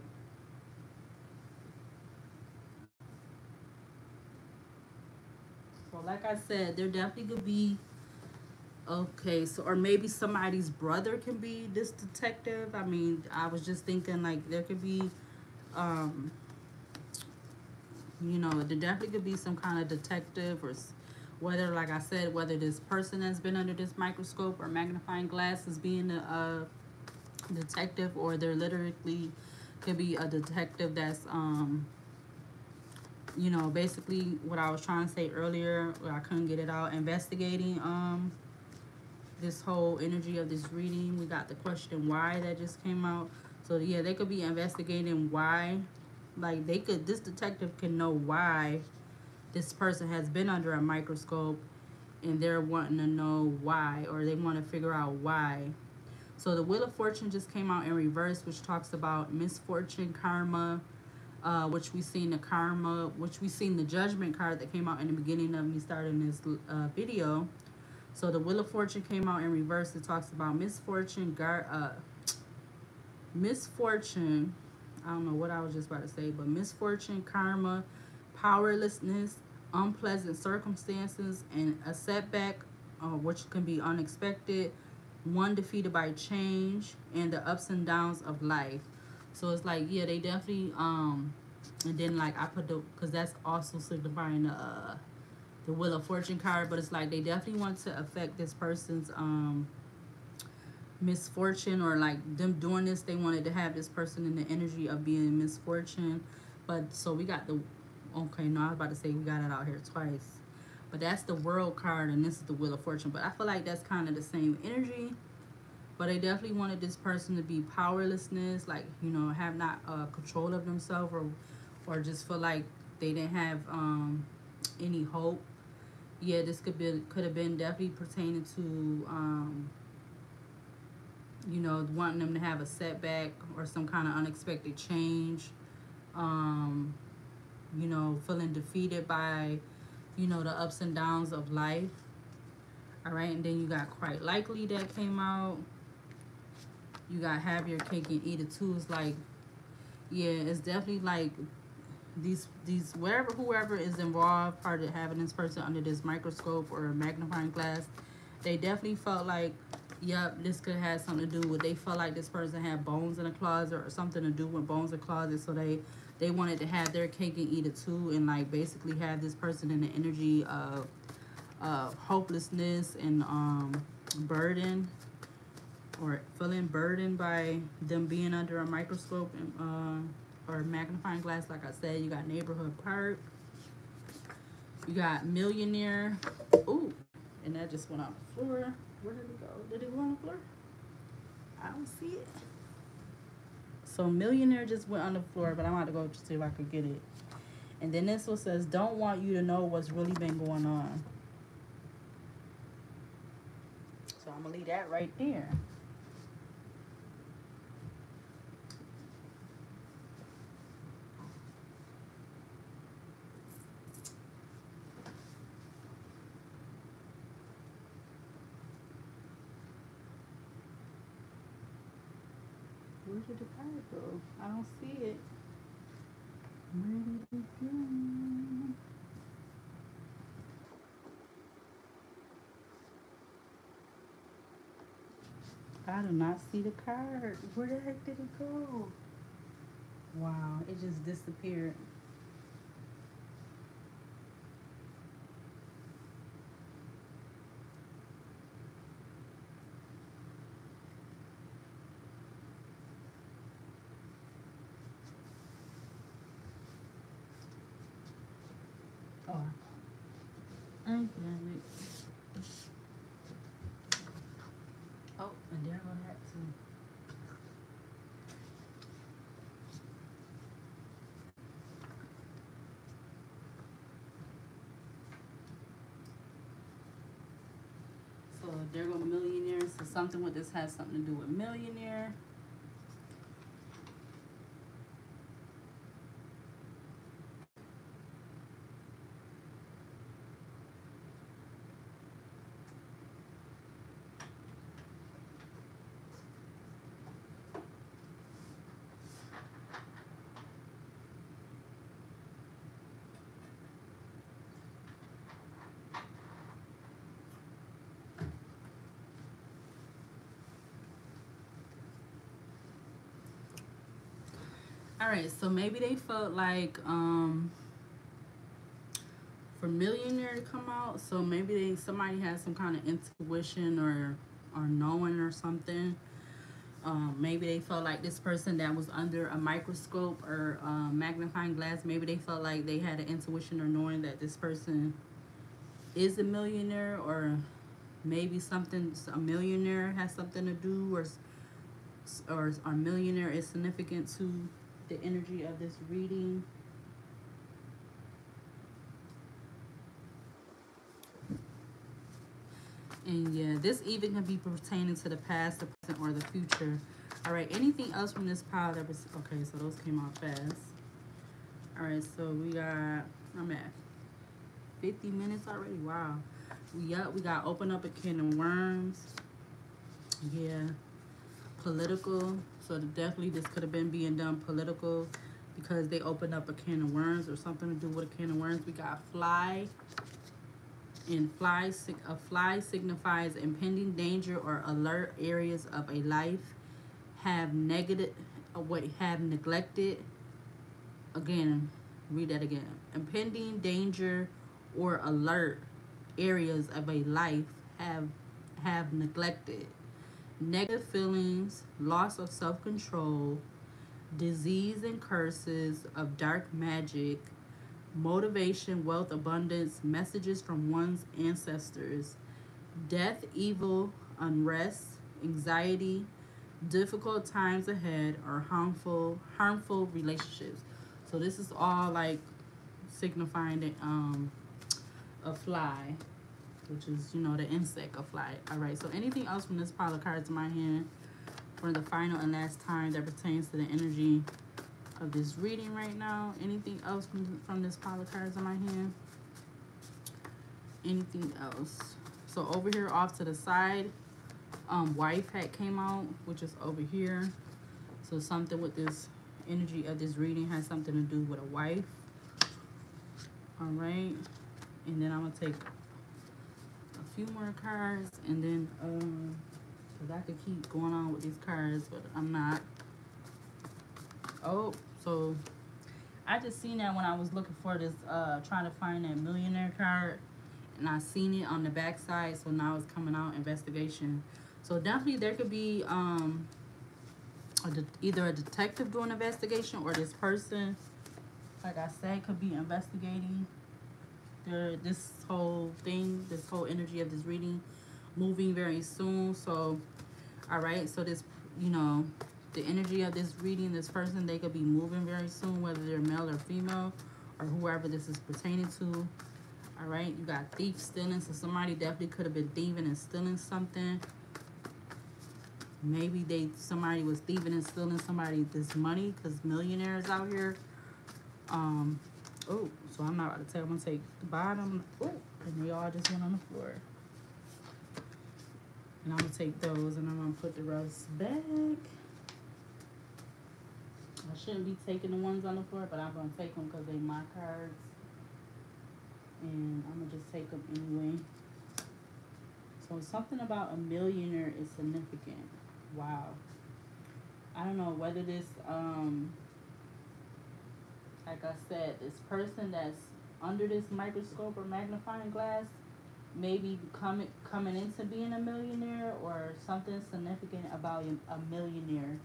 So like I said, there definitely could be, okay, so, or maybe somebody's brother can be this detective. I mean, I was just thinking, like, there could be, you know, there definitely could be some kind of detective, or whether, like I said, whether this person that's been under this microscope or magnifying glass is being a detective, or there literally could be a detective that's, you know, basically what I was trying to say earlier, where I couldn't get it out, investigating this whole energy of this reading. We got the question why that just came out. So yeah, they could be investigating why, like they could, this detective can know why this person has been under a microscope, and they're wanting to know why, or they want to figure out why. So the Wheel of Fortune just came out in reverse, which talks about misfortune, karma, which we seen the karma, which we seen the judgment card that came out in the beginning of me starting this video. So the Wheel of Fortune came out in reverse. It talks about misfortune, misfortune. I don't know what I was just about to say, but misfortune, karma, powerlessness, unpleasant circumstances, and a setback, which can be unexpected, one defeated by change, and the ups and downs of life. So it's like, yeah, they definitely, and then like I put the, because that's also signifying the Wheel of Fortune card, but it's like they definitely want to affect this person's misfortune, or like them doing this, they wanted to have this person in the energy of being misfortune. But so we got the, okay, no, I was about to say we got it out here twice, but that's the World card and this is the Wheel of Fortune. But I feel like that's kind of the same energy, but they definitely wanted this person to be powerlessness, like, you know, have not control of themselves, or just feel like they didn't have any hope. Yeah, this could have been definitely pertaining to you know, wanting them to have a setback or some kind of unexpected change. Um, you know, feeling defeated by, you know, the ups and downs of life. All right, and then you got quite likely that came out. You got have your cake and eat it too. It's like, yeah, it's definitely like these wherever, whoever is involved, part of having this person under this microscope or magnifying glass, they definitely felt like, yep, this could have something to do with, they felt like this person had bones in a closet or something to do with bones in a closet. So they wanted to have their cake and eat it too, and like basically have this person in the energy of hopelessness and burden, or feeling burdened by them being under a microscope and or magnifying glass. Like I said, you got neighborhood park, you got millionaire. Ooh, and that just went on the floor. Where did it go? Did it go on the floor? I don't see it. So millionaire just went on the floor, but I'm about to go to see if I could get it. And then this one says, don't want you to know what's really been going on. So I'm gonna leave that right there. Where did the card go? I don't see it. Where did it go? I do not see the card. Where the heck did it go? Wow, it just disappeared. Oh, I got it. Oh, and there go that too. So there go millionaire. So something with this has something to do with millionaire. All right, so maybe they felt like for millionaire to come out, so maybe somebody has some kind of intuition or knowing or something. Maybe they felt like this person that was under a microscope or magnifying glass, maybe they felt like they had an intuition or knowing that this person is a millionaire, or maybe something, a millionaire has something to do, or a millionaire is significant to the energy of this reading. And yeah, this even can be pertaining to the past, the present, or the future. All right, anything else from this pile that was okay? So those came out fast. All right, so we got, I'm at 50 minutes already. Wow. We got open up a can of worms. Yeah, political. So definitely this could have been being done political because they opened up a can of worms or something to do with a can of worms. We got fly. And a fly signifies impending danger or alert areas of a life have negative, what have neglected. Again, read that again. Impending danger or alert areas of a life have neglected. Negative feelings, loss of self-control, disease and curses of dark magic, motivation, wealth, abundance, messages from one's ancestors, death, evil, unrest, anxiety, difficult times ahead, or harmful relationships. So this is all like signifying that a fly, which is, you know, the insect, a fly. All right, so anything else from this pile of cards in my hand for the final and last time that pertains to the energy of this reading right now? Anything else from this pile of cards in my hand? Anything else? So over here off to the side, wife hat came out, which is over here. So something with this energy of this reading has something to do with a wife. All right, and then I'm gonna take a few more cards, and then because I could keep going on with these cards, but I'm not. Oh, so I just seen that when I was looking for this, trying to find that millionaire card, and I seen it on the back side, so now it's coming out, investigation. So definitely there could be either a detective doing investigation, or this person, like I said, could be investigating this whole thing, this whole energy of this reading, moving very soon. So, all right, so this, you know, the energy of this reading, this person, they could be moving very soon, whether they're male or female, or whoever this is pertaining to. All right, you got thief stealing, so somebody definitely could have been thieving and stealing something. Maybe somebody was thieving and stealing somebody this money, because millionaires out here. Oh, so I'm not about to take, I'm gonna take the bottom. Oh, and they all just went on the floor. And I'm gonna take those, and I'm gonna put the rest back. I shouldn't be taking the ones on the floor, but I'm gonna take them because they're my cards. And I'm gonna just take them anyway. So something about a millionaire is significant. Wow. I don't know whether this, like I said, this person that's under this microscope or magnifying glass maybe coming into being a millionaire, or something significant about a millionaire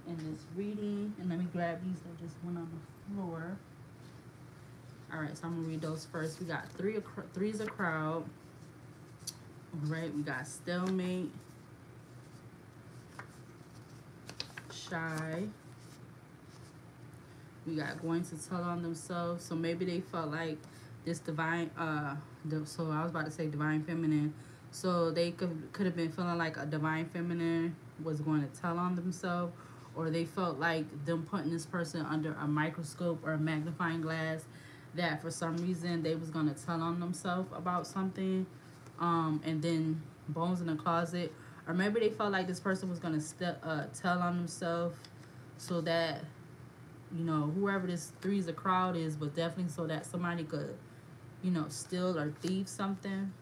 in this reading. And let me grab these that just went on the floor. All right, so I'm gonna read those first. We got three's a crowd. All right, we got stalemate, shy. We got going to tell on themselves. So maybe they felt like this divine, so I was about to say divine feminine. So they could have been feeling like a divine feminine was going to tell on themselves, or they felt like them putting this person under a microscope or a magnifying glass, that for some reason they was going to tell on themselves about something, and then bones in the closet. Or maybe they felt like this person was going to tell on themselves so that, you know, whoever this three's a crowd is, but definitely so that somebody could, you know, steal or thieve something.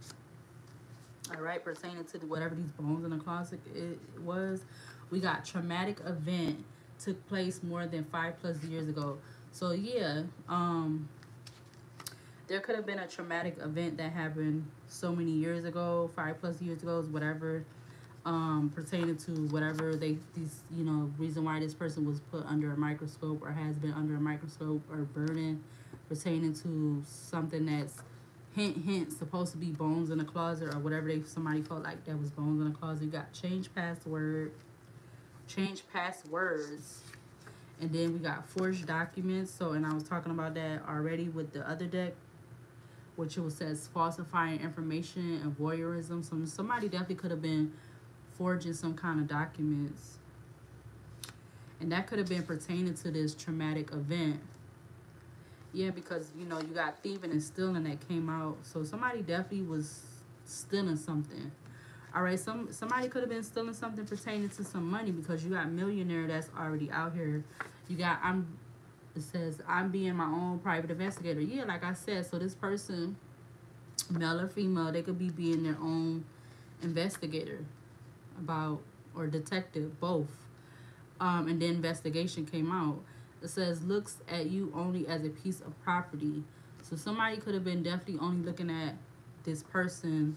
All right, pertaining to whatever these bones in the closet it was. We got traumatic event took place more than 5+ years ago. So yeah, there could have been a traumatic event that happened so many years ago, 5+ years ago, whatever, pertaining to whatever you know, reason why this person was put under a microscope or has been under a microscope or burden, pertaining to something that's hint, hint, supposed to be bones in the closet or whatever somebody felt like that was bones in the closet. You got change passwords, and then we got forged documents. So, and I was talking about that already with the other deck, which it says falsifying information and voyeurism. So somebody definitely could have been forging some kind of documents, and that could have been pertaining to this traumatic event. Yeah, because you know you got thieving and stealing that came out, so somebody definitely was stealing something. All right, somebody could have been stealing something pertaining to some money, because you got millionaire that's already out here. You got it says I'm being my own private investigator. Yeah, like I said, so this person, male or female, they could be being their own investigator about, or detective, both. And the investigation came out. It says looks at you only as a piece of property. So somebody could have been definitely only looking at this person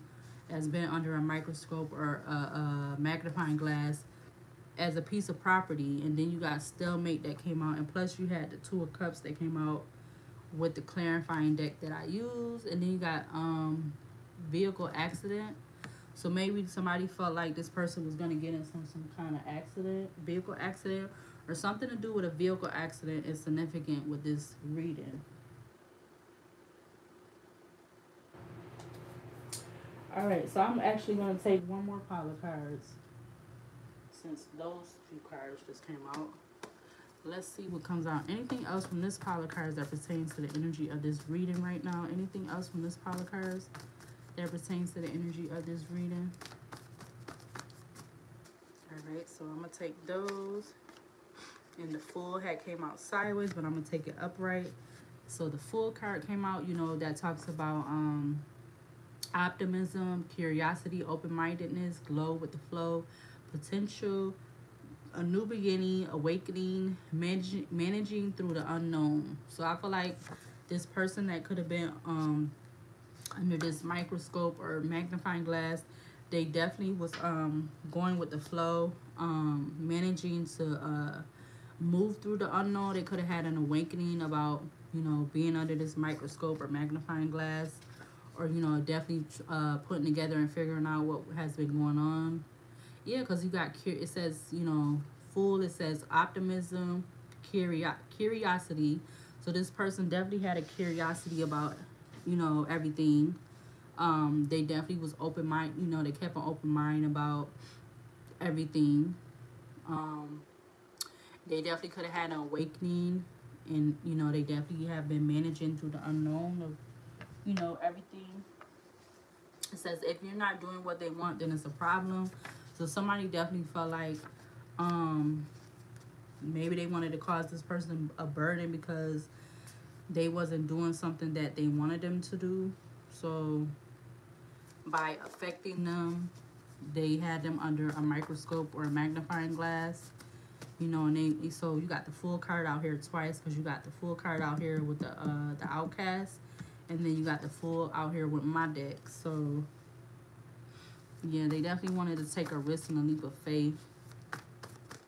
has been under a microscope or a magnifying glass as a piece of property. And then you got stalemate that came out, and plus you had the two of cups that came out with the clarifying deck that I used. And then you got vehicle accident. So maybe somebody felt like this person was going to get in some kind of accident, vehicle accident, or something to do with a vehicle accident is significant with this reading. All right, so I'm actually going to take one more pile of cards since those few cards just came out. Let's see what comes out. Anything else from this pile of cards that pertains to the energy of this reading right now? Anything else from this pile of cards that pertains to the energy of this reading? All right, so I'm going to take those. And the full had came out sideways, but I'm going to take it upright. So the full card came out, you know, that talks about optimism, curiosity, open-mindedness, glow with the flow, potential, a new beginning, awakening, managing through the unknown. So I feel like this person that could have been under this microscope or magnifying glass, they definitely was going with the flow, managing to move through the unknown. They could have had an awakening about, you know, being under this microscope or magnifying glass, or, you know, definitely putting together and figuring out what has been going on. Yeah, because you got, it says, you know, full, it says optimism, curiosity. So this person definitely had a curiosity about, you know, everything. They definitely was open mind, you know, they kept an open mind about everything. They definitely could have had an awakening, and, you know, they definitely have been managing through the unknown of, you know, everything. It says if you're not doing what they want, then it's a problem. So somebody definitely felt like maybe they wanted to cause this person a burden because they wasn't doing something that they wanted them to do. So by affecting them, they had them under a microscope or a magnifying glass. You know, and so you got the full card out here twice, because you got the full card out here with the outcast, and then you got the full out here with my deck. So yeah, they definitely wanted to take a risk and a leap of faith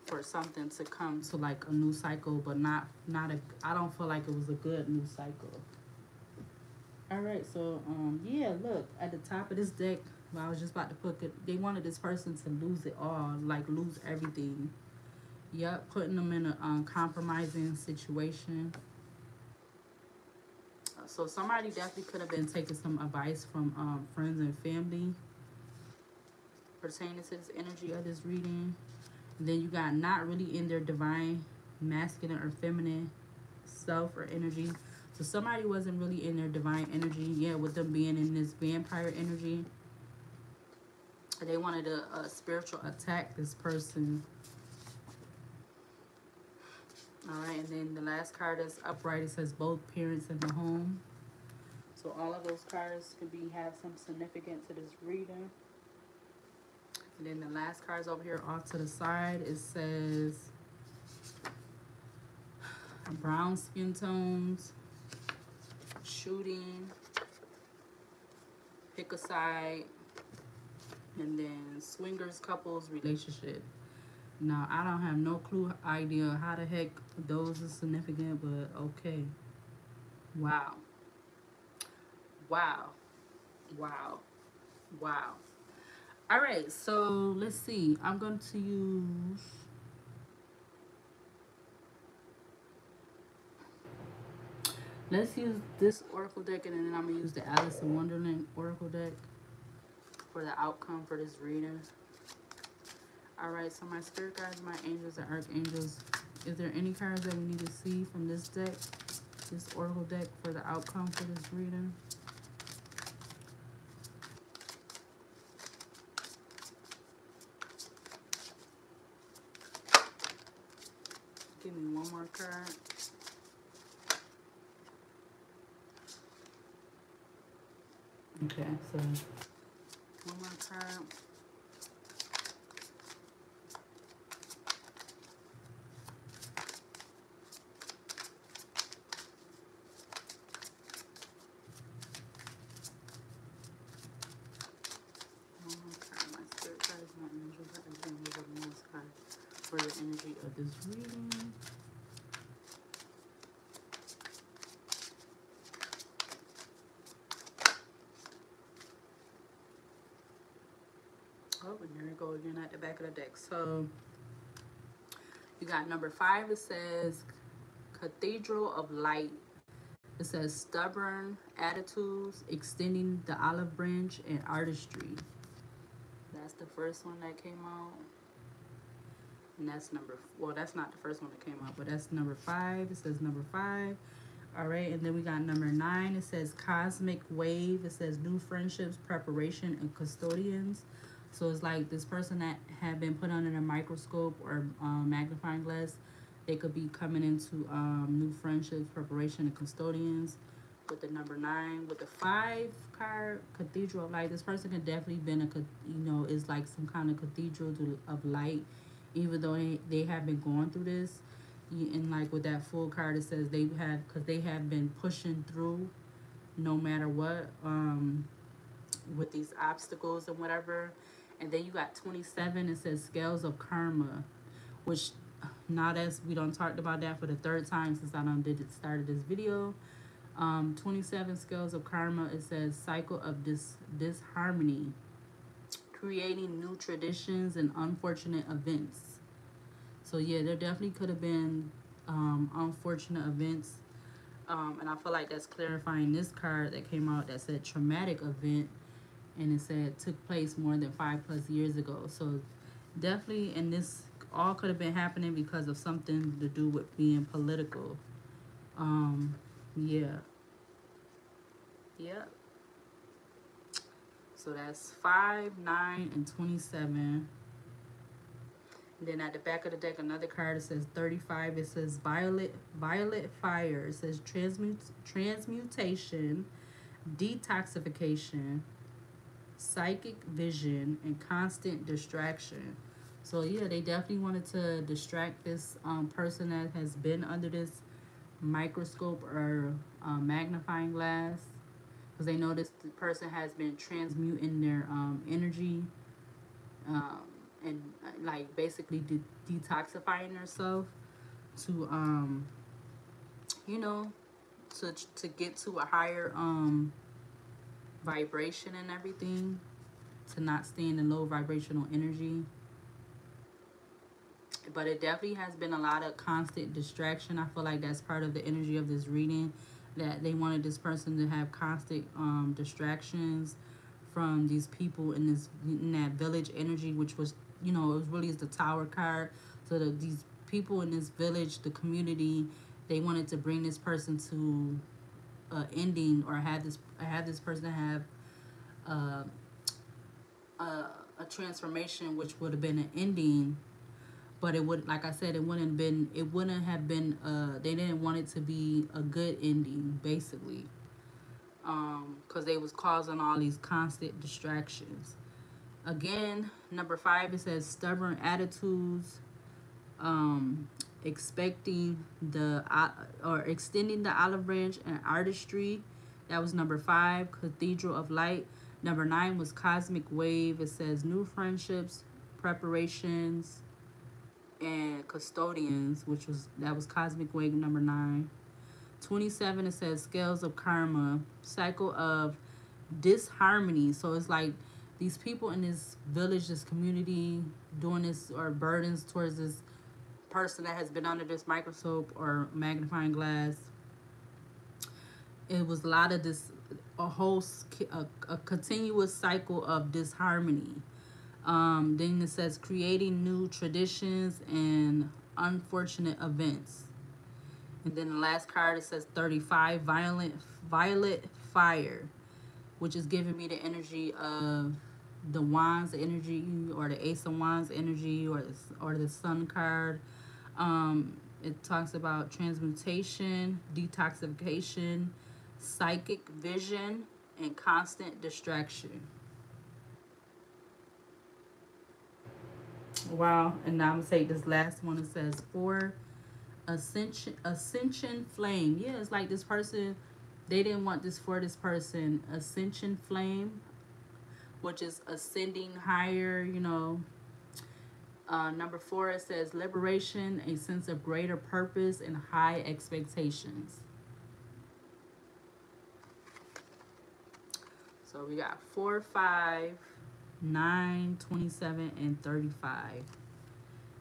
for something to come to like a new cycle, but not a. I don't feel like it was a good new cycle. All right, so yeah, look at the top of this deck. I was just about to put it. They wanted this person to lose it all, like lose everything. Yep, putting them in a compromising situation. So somebody definitely could have been taking some advice from friends and family pertaining to this energy of this reading. And then you got not really in their divine masculine or feminine self or energy. So somebody wasn't really in their divine energy. Yeah, with them being in this vampire energy. They wanted to spiritual attack this person. All right, and then the last card is upright. It says both parents in the home. So all of those cards could have some significance to this reading. And then the last cards over here off to the side, it says brown skin tones, shooting, pick a side, and then swingers, couples, relationship. Now, I don't have no idea how the heck those are significant, but okay. Wow. Wow. Wow. Wow. All right, so let's see. I'm going to use, let's use this Oracle deck, and then I'm going to use the Alice in Wonderland Oracle deck for the outcome for this reading. All right, so my spirit guides, my angels, and archangels, is there any cards that we need to see from this deck, this Oracle deck, for the outcome for this reading? Give me one more card. Okay, so one more card. One more card. My spirit guides, my angels, and archangels of the Most High, for the energy of this reading. Oh, and there we go again at the back of the deck. So you got number 5. It says Cathedral of Light. It says stubborn attitudes, extending the olive branch, and artistry. That's the first one that came out. And that's well, that's not the first one that came out, but that's number 5. It says number 5. All right, and then we got number 9. It says cosmic wave. It says new friendships, preparation, and custodians. So it's like this person that had been put under a microscope or magnifying glass, they could be coming into new friendships, preparation, and custodians. With the number 9, with the 5 card, Cathedral of Light. This person could definitely been is like some kind of cathedral of light, even though they have been going through this. And like with that full card, it says because they have been pushing through no matter what, with these obstacles and whatever. And then you got 27. It says scales of karma, which now that we done talked about that for the 3rd time since I started this video. 27 scales of karma. It says cycle of disharmony, creating new traditions and unfortunate events. So yeah, there definitely could have been unfortunate events. And I feel like that's clarifying this card that came out that said traumatic event, and it said took place more than 5+ years ago. So definitely, and this all could have been happening because of something to do with being political. Yeah. Yep. So that's 5, 9, and 27. And then at the back of the deck, another card. It says 35. It says violet fire. It says transmutation, detoxification, psychic vision, and constant distraction. So yeah, they definitely wanted to distract this person that has been under this microscope or magnifying glass, because they know this person has been transmuting their energy, um, and like basically detoxifying herself to you know to get to a higher vibration and everything, to not stay in the low vibrational energy. But it definitely has been a lot of constant distraction. I feel like that's part of the energy of this reading, that they wanted this person to have constant distractions from these people in that village energy, which was, it was really the Tower card. So these people in this village, the community, they wanted to bring this person to ending, or have this person have uh, a transformation, which would have been an ending. But it would, like I said, it wouldn't have been they didn't want it to be a good ending, basically, because they was causing all these constant distractions. Again, number 5, it says stubborn attitudes, expecting or extending the olive branch, and artistry. That was number 5, Cathedral of Light. Number 9 was cosmic wave. It says new friendships, preparations, and custodians, that was cosmic wave number 9. 27, it says scales of karma, cycle of disharmony. So it's like these people in this village, this community, doing this, or burdens towards this person that has been under this microscope or magnifying glass. It was a lot of this, a whole a continuous cycle of disharmony. Then it says creating new traditions and unfortunate events. And then the last card, it says 35, violet fire, which is giving me the energy of the wands energy, or the ace of wands energy, or the sun card. It talks about transmutation, detoxification, psychic vision, and constant distraction. Wow. And now I'm gonna take this last one. It says for ascension flame. Yeah, it's like this person, they didn't want this for this person. Ascension flame, which is ascending higher, you know. Number 4, it says liberation, a sense of greater purpose and high expectations. So we got 4, 5, 9, 27, and 35.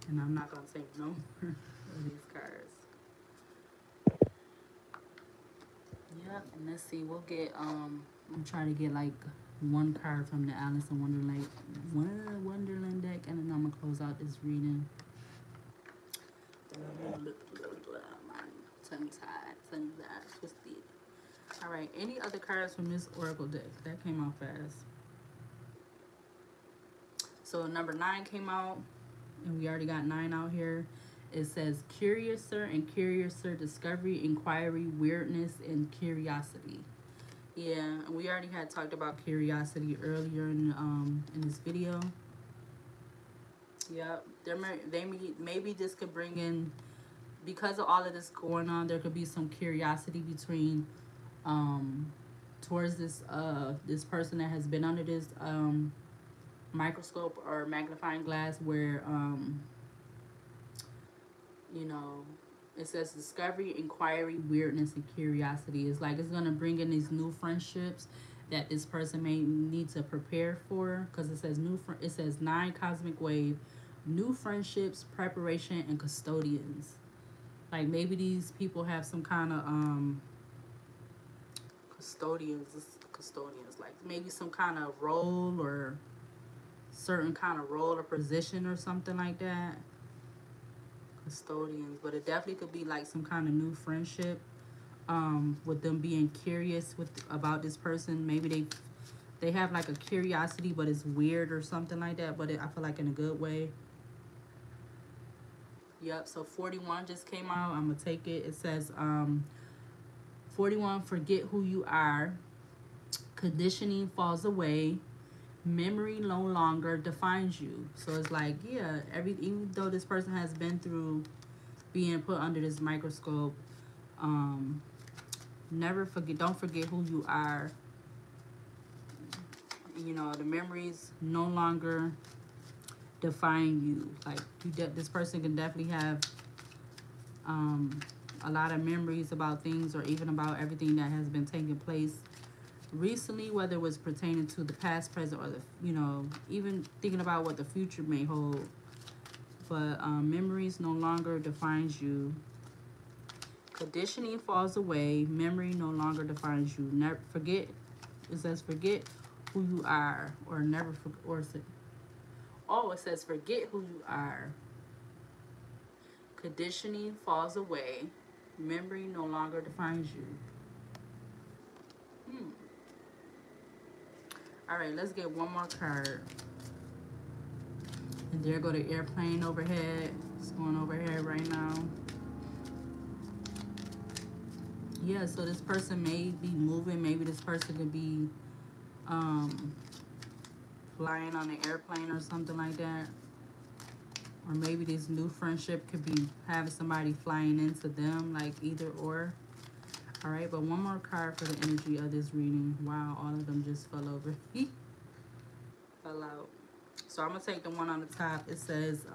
And I'm not going to take no more of these cards. Yep, and let's see, we'll get, I'm trying to get like one card from the Alice in Wonderland deck, and then I'm going to close out this reading. Tongue-tied, twisted. All right, any other cards from this Oracle deck? That came out fast. So number 9 came out, and we already got 9 out here. It says curiouser and curiouser, discovery, inquiry, weirdness, and curiosity. Yeah, and we already had talked about curiosity earlier in this video. Yep, maybe this could bring in, because of all of this going on, there could be some curiosity between towards this person that has been under this microscope or magnifying glass, where you know, it says discovery, inquiry, weirdness, and curiosity. It's like it's gonna bring in these new friendships that this person may need to prepare for, because it says it says 9 cosmic wave, new friendships, preparation, and custodians. Like maybe these people have some kind of custodians, like maybe some kind of role, or certain kind of role or position or something like that. Custodians, but it definitely could be like some kind of new friendship, with them being curious about this person. Maybe they have like a curiosity, but it's weird or something like that, but I feel like in a good way. Yep, so 41 just came out. I'm gonna take it. It says 41, forget who you are, conditioning falls away, memory no longer defines you. So it's like, yeah, even though this person has been through being put under this microscope, don't forget who you are. You know, the memories no longer define you. Like this person can definitely have a lot of memories about things, or even about everything that has been taking place recently, whether it was pertaining to the past, present, or even thinking about what the future may hold. But memories no longer defines you. Conditioning falls away. Memory no longer defines you. Never forget. It says forget who you are, or never forget. It says forget who you are. Conditioning falls away. Memory no longer defines you. All right, let's get one more card. And there go the airplane overhead. It's going overhead right now. Yeah, so this person may be moving. Maybe this person could be flying on an airplane or something like that. Or maybe this new friendship could be having somebody flying into them, like either or. All right, but one more card for the energy of this reading. Wow, all of them just fell over. Fell out. So I'm going to take the one on the top. It says,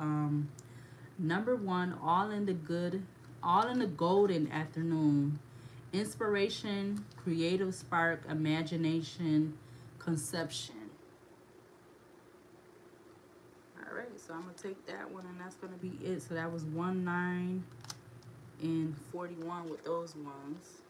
number 1, all in the golden afternoon. Inspiration, creative spark, imagination, conception. All right, so I'm gonna take that one, and that's gonna be it. So that was 1, 9, and 41 with those ones.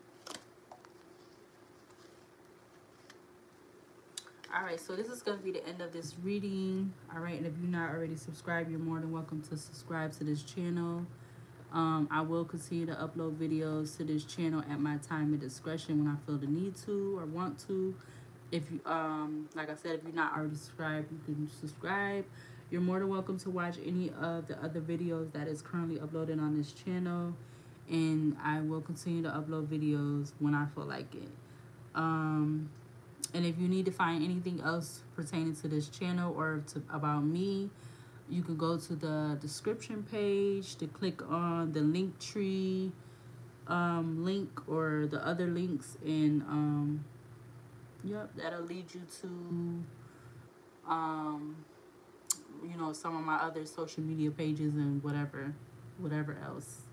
All right, so this is going to be the end of this reading. All right, and if you're not already subscribed, you're more than welcome to subscribe to this channel. I will continue to upload videos to this channel at my time and discretion when I feel the need to or want to. If you, like I said, if you're not already subscribed, you can subscribe. You're more than welcome to watch any of the other videos that is currently uploaded on this channel, and I will continue to upload videos when I feel like it. And if you need to find anything else pertaining to this channel or about me, you can go to the description page to click on the link tree link or the other links, and yep, that'll lead you to some of my other social media pages and whatever else.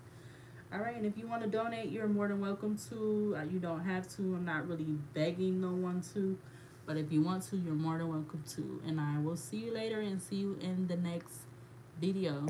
All right, and if you want to donate, you're more than welcome to. You don't have to. I'm not really begging no one to. But if you want to, you're more than welcome to. And I will see you later and see you in the next video.